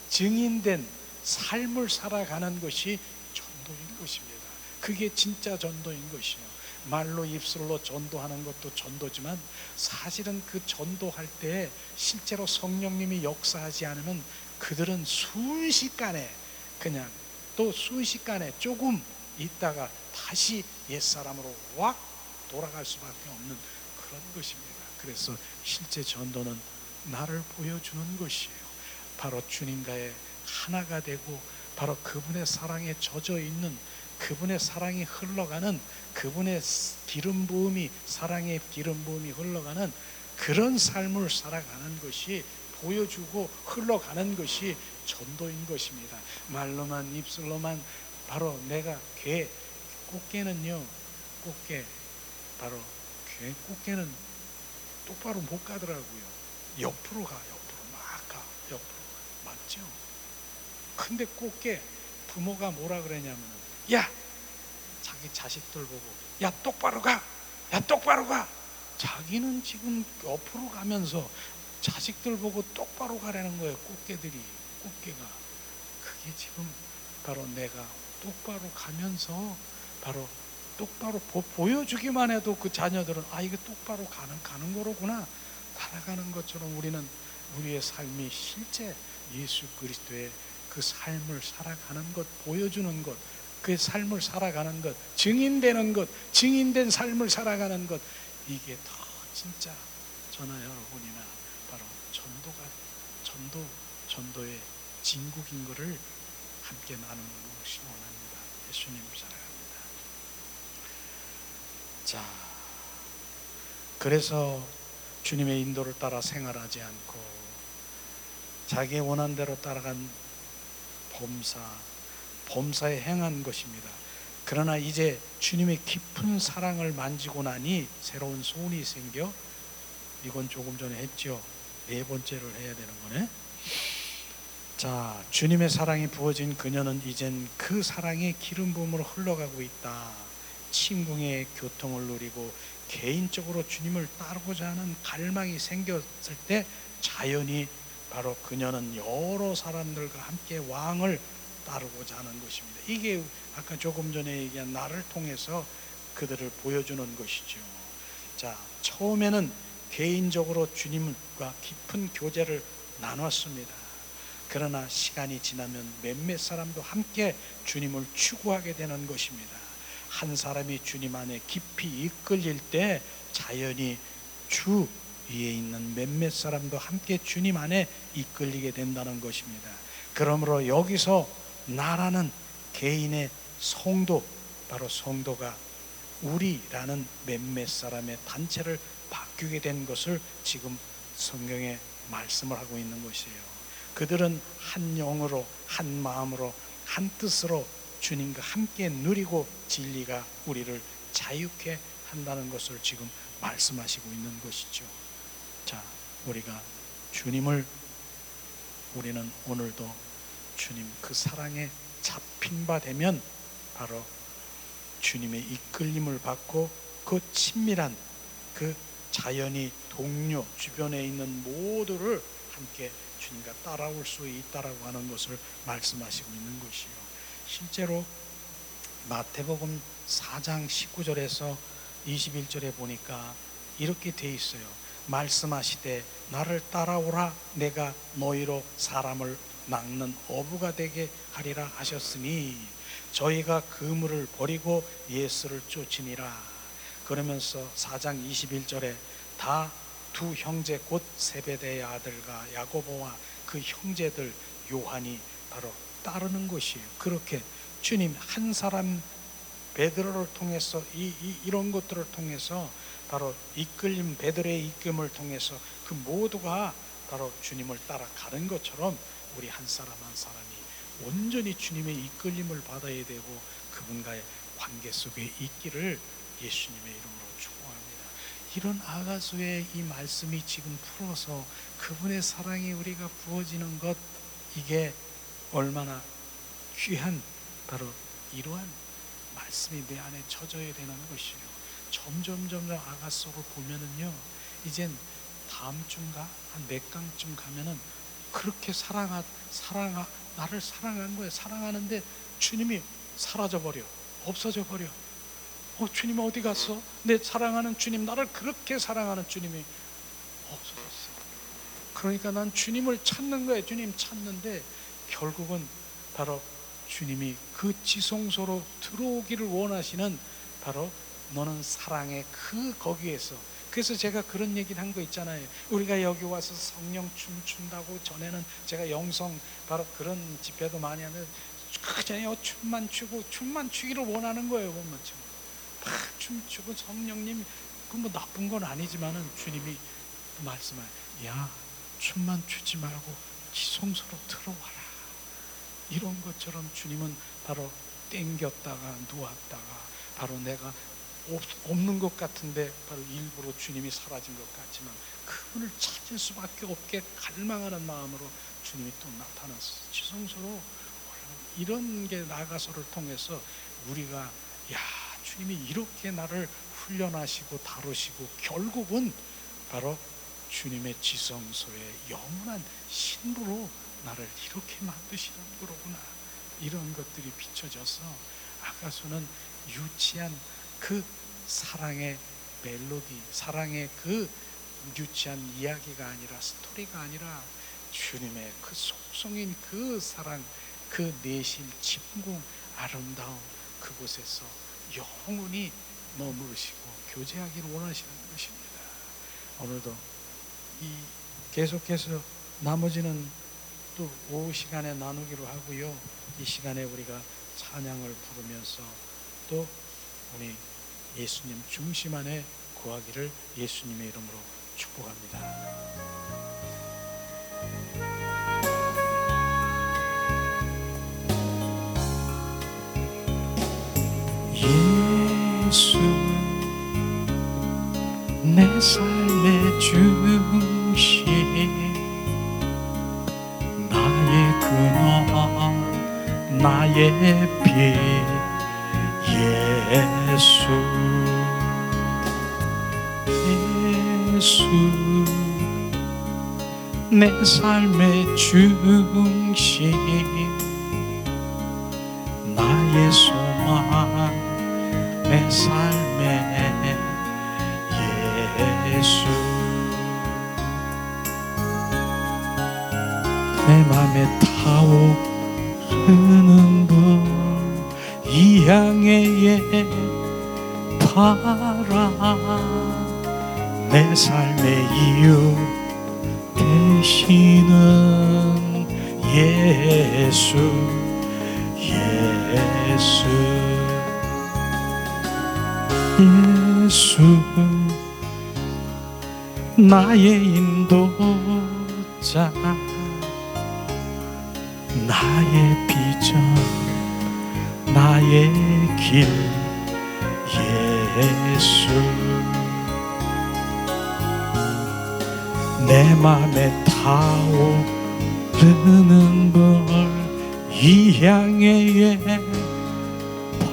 증인된 삶을 살아가는 것이 전도인 것입니다. 그게 진짜 전도인 것이요. 말로 입술로 전도하는 것도 전도지만 사실은 그 전도할 때 실제로 성령님이 역사하지 않으면 그들은 순식간에 그냥 또 순식간에 조금 있다가 다시 옛사람으로 확 돌아갈 수밖에 없는 그런 것입니다. 그래서 실제 전도는 나를 보여주는 것이에요. 바로 주님과의 하나가 되고 바로 그분의 사랑에 젖어 있는, 그분의 사랑이 흘러가는, 그분의 기름 부음이, 사랑의 기름 부음이 흘러가는 그런 삶을 살아가는 것이, 보여주고 흘러가는 것이 전도인 것입니다. 말로만 입술로만 바로 내가 꽃게는요, 꽃게 바로 꽃게는 똑바로 못 가더라고요. 옆으로 가, 옆으로 막 가, 옆으로. 맞죠? 근데 꽃게 부모가 뭐라 그러냐면, 야, 자기 자식들 보고, 야 똑바로 가, 야 똑바로 가. 자기는 지금 옆으로 가면서 자식들 보고 똑바로 가라는 거예요. 꽃게가 그게 지금 바로 내가 똑바로 가면서 바로 똑바로 보여주기만 해도 그 자녀들은 이게 똑바로 가는 거로구나 살아가는 것처럼 우리는 우리의 삶이 실제 예수 그리스도의 그 삶을 살아가는 것, 보여주는 것, 그 삶을 살아가는 것, 증인되는 것, 증인된 삶을 살아가는 것, 이게 더 진짜 저나 여러분이나 바로 전도의 진국인 것을 함께 나누는 것이 원합니다. 예수님 사랑합니다. 자, 그래서 주님의 인도를 따라 생활하지 않고 자기의 원한 대로 따라간 범사에 행한 것입니다. 그러나 이제 주님의 깊은 사랑을 만지고 나니 새로운 소원이 생겨, 이건 조금 전에 했죠. 네 번째를 해야 되는 거네. 자, 주님의 사랑이 부어진 그녀는 이젠 그 사랑의 기름 부음으로 흘러가고 있다. 침궁의 교통을 누리고 개인적으로 주님을 따르고자 하는 갈망이 생겼을 때 자연히 바로 그녀는 여러 사람들과 함께 왕을 따르고자 하는 것입니다. 이게 아까 조금 전에 얘기한 나를 통해서 그들을 보여주는 것이죠. 자, 처음에는 개인적으로 주님과 깊은 교제를 나눴습니다. 그러나 시간이 지나면 몇몇 사람도 함께 주님을 추구하게 되는 것입니다. 한 사람이 주님 안에 깊이 이끌릴 때 자연히 주 위에 있는 몇몇 사람도 함께 주님 안에 이끌리게 된다는 것입니다. 그러므로 여기서 나라는 개인의 성도, 바로 성도가 우리라는 몇몇 사람의 단체를 바뀌게 된 것을 지금 성경에 말씀을 하고 있는 것이에요. 그들은 한 영으로, 한 마음으로, 한 뜻으로 주님과 함께 누리고 진리가 우리를 자유케 한다는 것을 지금 말씀하시고 있는 것이죠. 자, 우리는 오늘도 주님 그 사랑에 잡힌 바 되면 바로 주님의 이끌림을 받고 그 친밀한 그 자연히 동료 주변에 있는 모두를 함께 주님과 따라올 수 있다라고 하는 것을 말씀하시고 있는 것이요. 실제로 마태복음 4장 19절에서 21절에 보니까 이렇게 돼 있어요. 말씀하시되 나를 따라오라 내가 너희로 사람을 낚는 어부가 되게 하리라 하셨으니 저희가 그물을 버리고 예수를 쫓으니라. 그러면서 4장 21절에 다 두 형제 곧 세베대의 아들과 야고보와 그 형제들 요한이 바로 따르는 것이에요. 그렇게 주님 한 사람 베드로를 통해서 이런 것들을 통해서 바로 이끌림, 베드로의 이끌림을 통해서 그 모두가 바로 주님을 따라가는 것처럼 우리 한 사람 한 사람이 온전히 주님의 이끌림을 받아야 되고 그분과의 관계 속에 있기를 예수님의 이름으로 축원합니다. 이런 아가수의 이 말씀이 지금 풀어서 그분의 사랑이 우리가 부어지는 것, 이게 얼마나 귀한 바로 이러한 말씀이 내 안에 젖어야 되는 것이에요. 점점 아가서로 보면은요, 이젠 다음 주인가 한 몇 강쯤 가면은 그렇게 나를 사랑한 거예요. 사랑하는데 주님이 사라져버려, 없어져버려. 주님 어디 갔어? 내 사랑하는 주님, 나를 그렇게 사랑하는 주님이 없어졌어. 그러니까 난 주님을 찾는 거예요. 주님 찾는데 결국은 바로 주님이 그 지성소로 들어오기를 원하시는, 바로 너는 사랑의 거기에서. 그래서 제가 그런 얘기를 한 거 있잖아요. 우리가 여기 와서 성령 춤춘다고, 전에는 제가 영성 바로 그런 집회도 많이 하는데 그냥 춤만 추기를 원하는 거예요. 막 춤추고 성령님, 그 뭐 나쁜 건 아니지만은 주님이 말씀하여, 야, 춤만 추지 말고 지성소로 들어와라. 이런 것처럼 주님은 바로 땡겼다가 누웠다가, 바로 내가 없는 것 같은데 바로 일부러 주님이 사라진 것 같지만 그분을 찾을 수밖에 없게 갈망하는 마음으로 주님이 또 나타났어. 지성소로 이런 게 나가서를 통해서 우리가, 야, 주님이 이렇게 나를 훈련하시고 다루시고 결국은 바로 주님의 지성소의 영원한 신부로 나를 이렇게 만드시는 거로구나. 이런 것들이 비춰져서 아가서는 유치한 그 사랑의 멜로디, 사랑의 그 유치한 이야기가 아니라, 스토리가 아니라 주님의 그 속성인 그 사랑, 그 내실 진공 아름다운 그곳에서 영원히 머무르시고 교제하기를 원하시는 것입니다. 오늘도 계속해서 나머지는 또 오후 시간에 나누기로 하고요. 이 시간에 우리가 찬양을 부르면서 또 우리 예수님 중심 안에 구하기를 예수님의 이름으로 축복합니다. 예수, 내 삶의 중심, 나의 근원, 나의 빛, 예수, 내 삶의 중심, 나의 소망, 내 삶의 예수. 내 맘에 타오르는 불, 이 향의 바람, 내 삶의 이유 되시는 예수, 예수, 예수, 나의 인도자, 나의 비전, 나의 길, 예수. 내 맘에 타오르는 불, 이 향의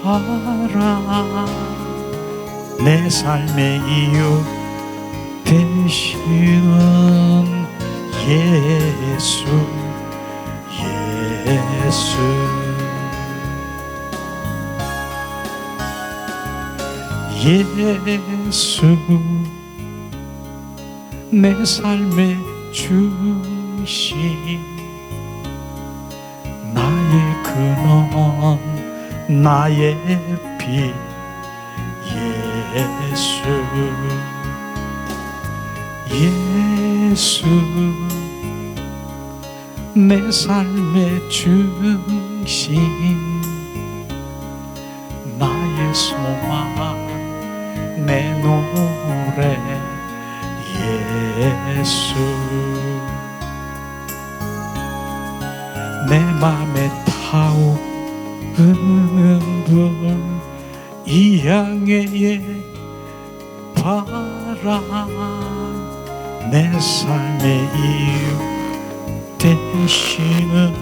바람, 내 삶의 이유 되시는 예수, 예수. 예수, 내 삶의 중심, 나의 근원, 나의 빛, 예수, 예수, 내 삶의 중심, 나의 소망, 내 노래, 예수. 내 맘에 타오르는 불, 이 향의 바람, 내 삶의 이유 되시는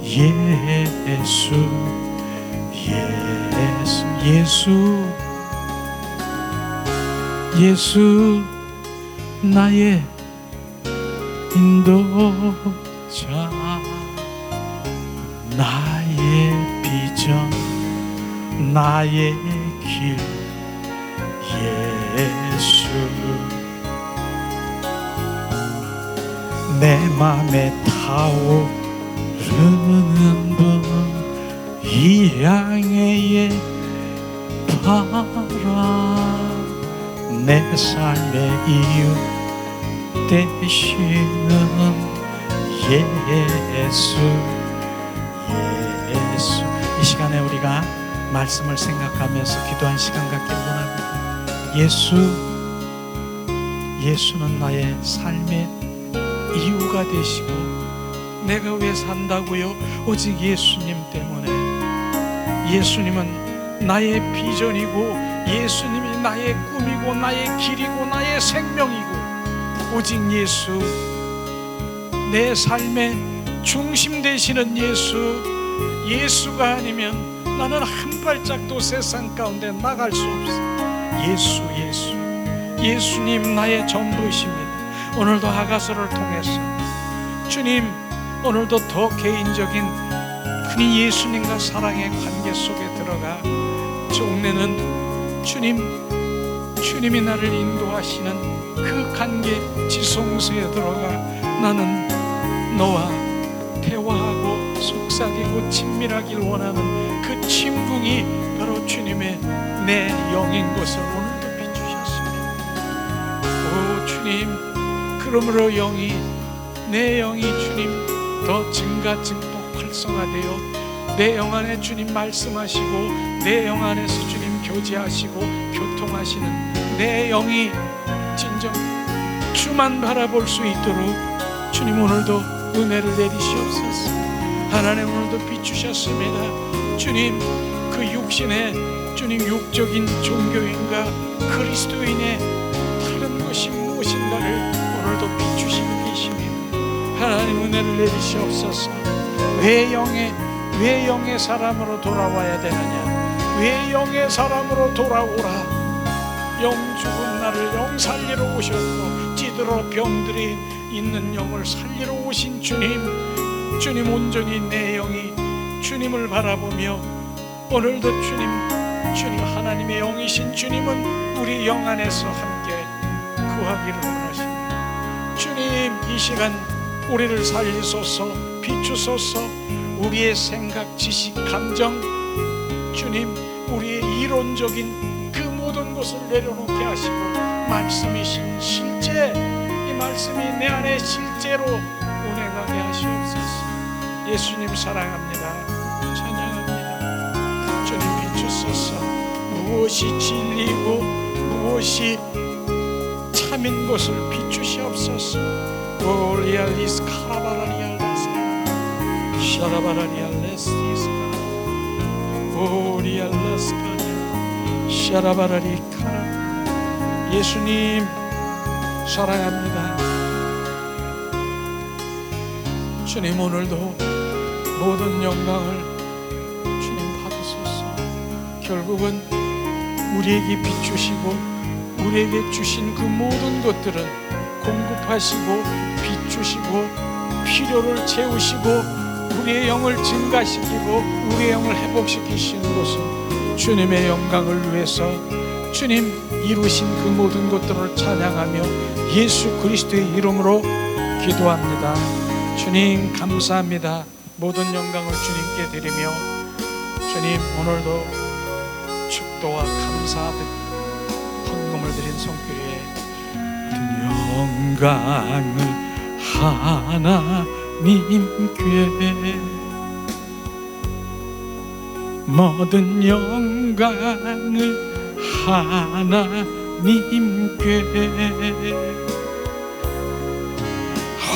예수, 예수, 예수, 예수, 나의 인도자, 나의 비전, 나의 길, 예수. 내 맘에 타오르는 분, 이 향해의 바람, 내 삶의 이유 되시는 예수. 예수. 이 시간에 우리가 말씀을 생각하면서 기도한 시간 갖기를 원합니다. 예수는 나의 삶의 이유가 되시고, 내가 왜 산다고요? 오직 예수님 때문에. 예수님은 나의 비전이고, 예수님이 나의 꿈이고, 나의 길이고, 나의 생명이고, 오직 예수, 내 삶의 중심 되시는 예수가 아니면 나는 한 발짝도 세상 가운데 나갈 수 없어. 예수님 나의 전부이십니다. 오늘도 아가서를 통해서 주님, 오늘도 더 개인적인 그니 예수님과 사랑의 관계 속에 들어가 종래는 주님이 나를 인도하시는 그 관계 지성소에 들어가 나는 너와 대화하고 속삭이고 친밀하길 원하는 그 친분이 바로 주님의 내 영인 것을 오늘도 비추셨습니다. 오 주님, 그러므로 내 영이 주님 더 증가 증폭 활성화되어 내 영 안에 주님 말씀하시고, 내 영 안에서 주님 교제하시고 교통하시는 내 영이 진정 주만 바라볼 수 있도록 주님 오늘도 은혜를 내리시옵소서. 하나님 오늘도 비추셨습니다. 주님, 그 육신의 주님 육적인 종교인과 그리스도인의 다른 것이 무엇인가를 오늘도 비추시고 계십니다. 하나님 은혜를 내리시옵소서. 왜 영의 사람으로 돌아와야 되느냐? 왜 영의 사람으로 돌아오라. 영 죽은 나를 영 살리러 오셨고, 찌들어 병들이 있는 영을 살리러 오신 주님 온전히 내 영이 주님을 바라보며 오늘도 주님 하나님의 영이신 주님은 우리 영 안에서 함께 거하기를 원하십니다. 주님, 이 시간 우리를 살리소서, 비추소서. 우리의 생각, 지식, 감정, 주님 우리의 이론적인 그 모든 것을 내려놓게 하시고 말씀이신 실제, 이 말씀이 내 안에 실제로 운행하게 하시옵소서. 예수님 사랑합니다. 찬양합니다. 주님 비추소서. 무엇이 진리고 무엇이 참인 것을 비추시옵소서. 오리알리스 카라바라리알라스 샤라바라리알레스티스카 오리알라스카 샤라바라리카라. 예수님 사랑합니다. 주님 오늘도 모든 영광을 주님 받으소서. 결국은 우리에게 비추시고 우리에게 주신 그 모든 것들은 공급하시고 비추시고 필요를 채우시고 우리의 영을 증가시키고 우리의 영을 회복시키시는 것은 주님의 영광을 위해서 주님 이루신 그 모든 것들을 찬양하며 예수 그리스도의 이름으로 기도합니다. 주님 감사합니다. 모든 영광을 주님께 드리며 주님 오늘도 축도와 감사 헌금을 드린 손길에 영광을 하나님께 모든 영광을 하나님께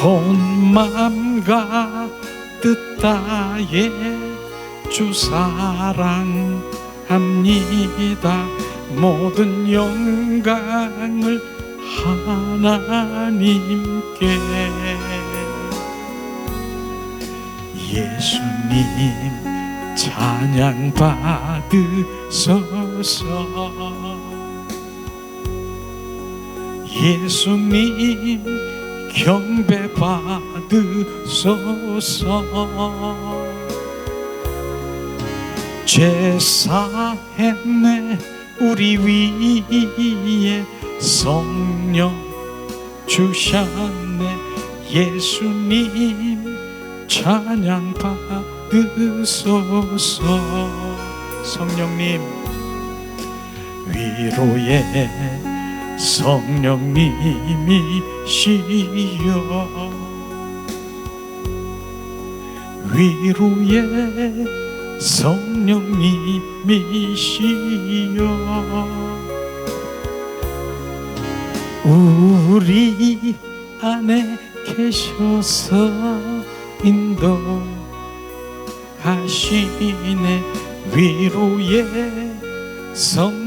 온 맘과 뜻 다해 주 사랑합니다. 모든 영광을 하나님께. 예수님 찬양 받으소서. 예수님 경배 받으소서. 죄 사했네 우리 위에 성령 주셨네. 예수님 찬양 받으소서. 성령님 위로의 성령님이시여 위로의 성령님이시여 우리 안에 계셔서 인도하시네. 위로의 성령님이시여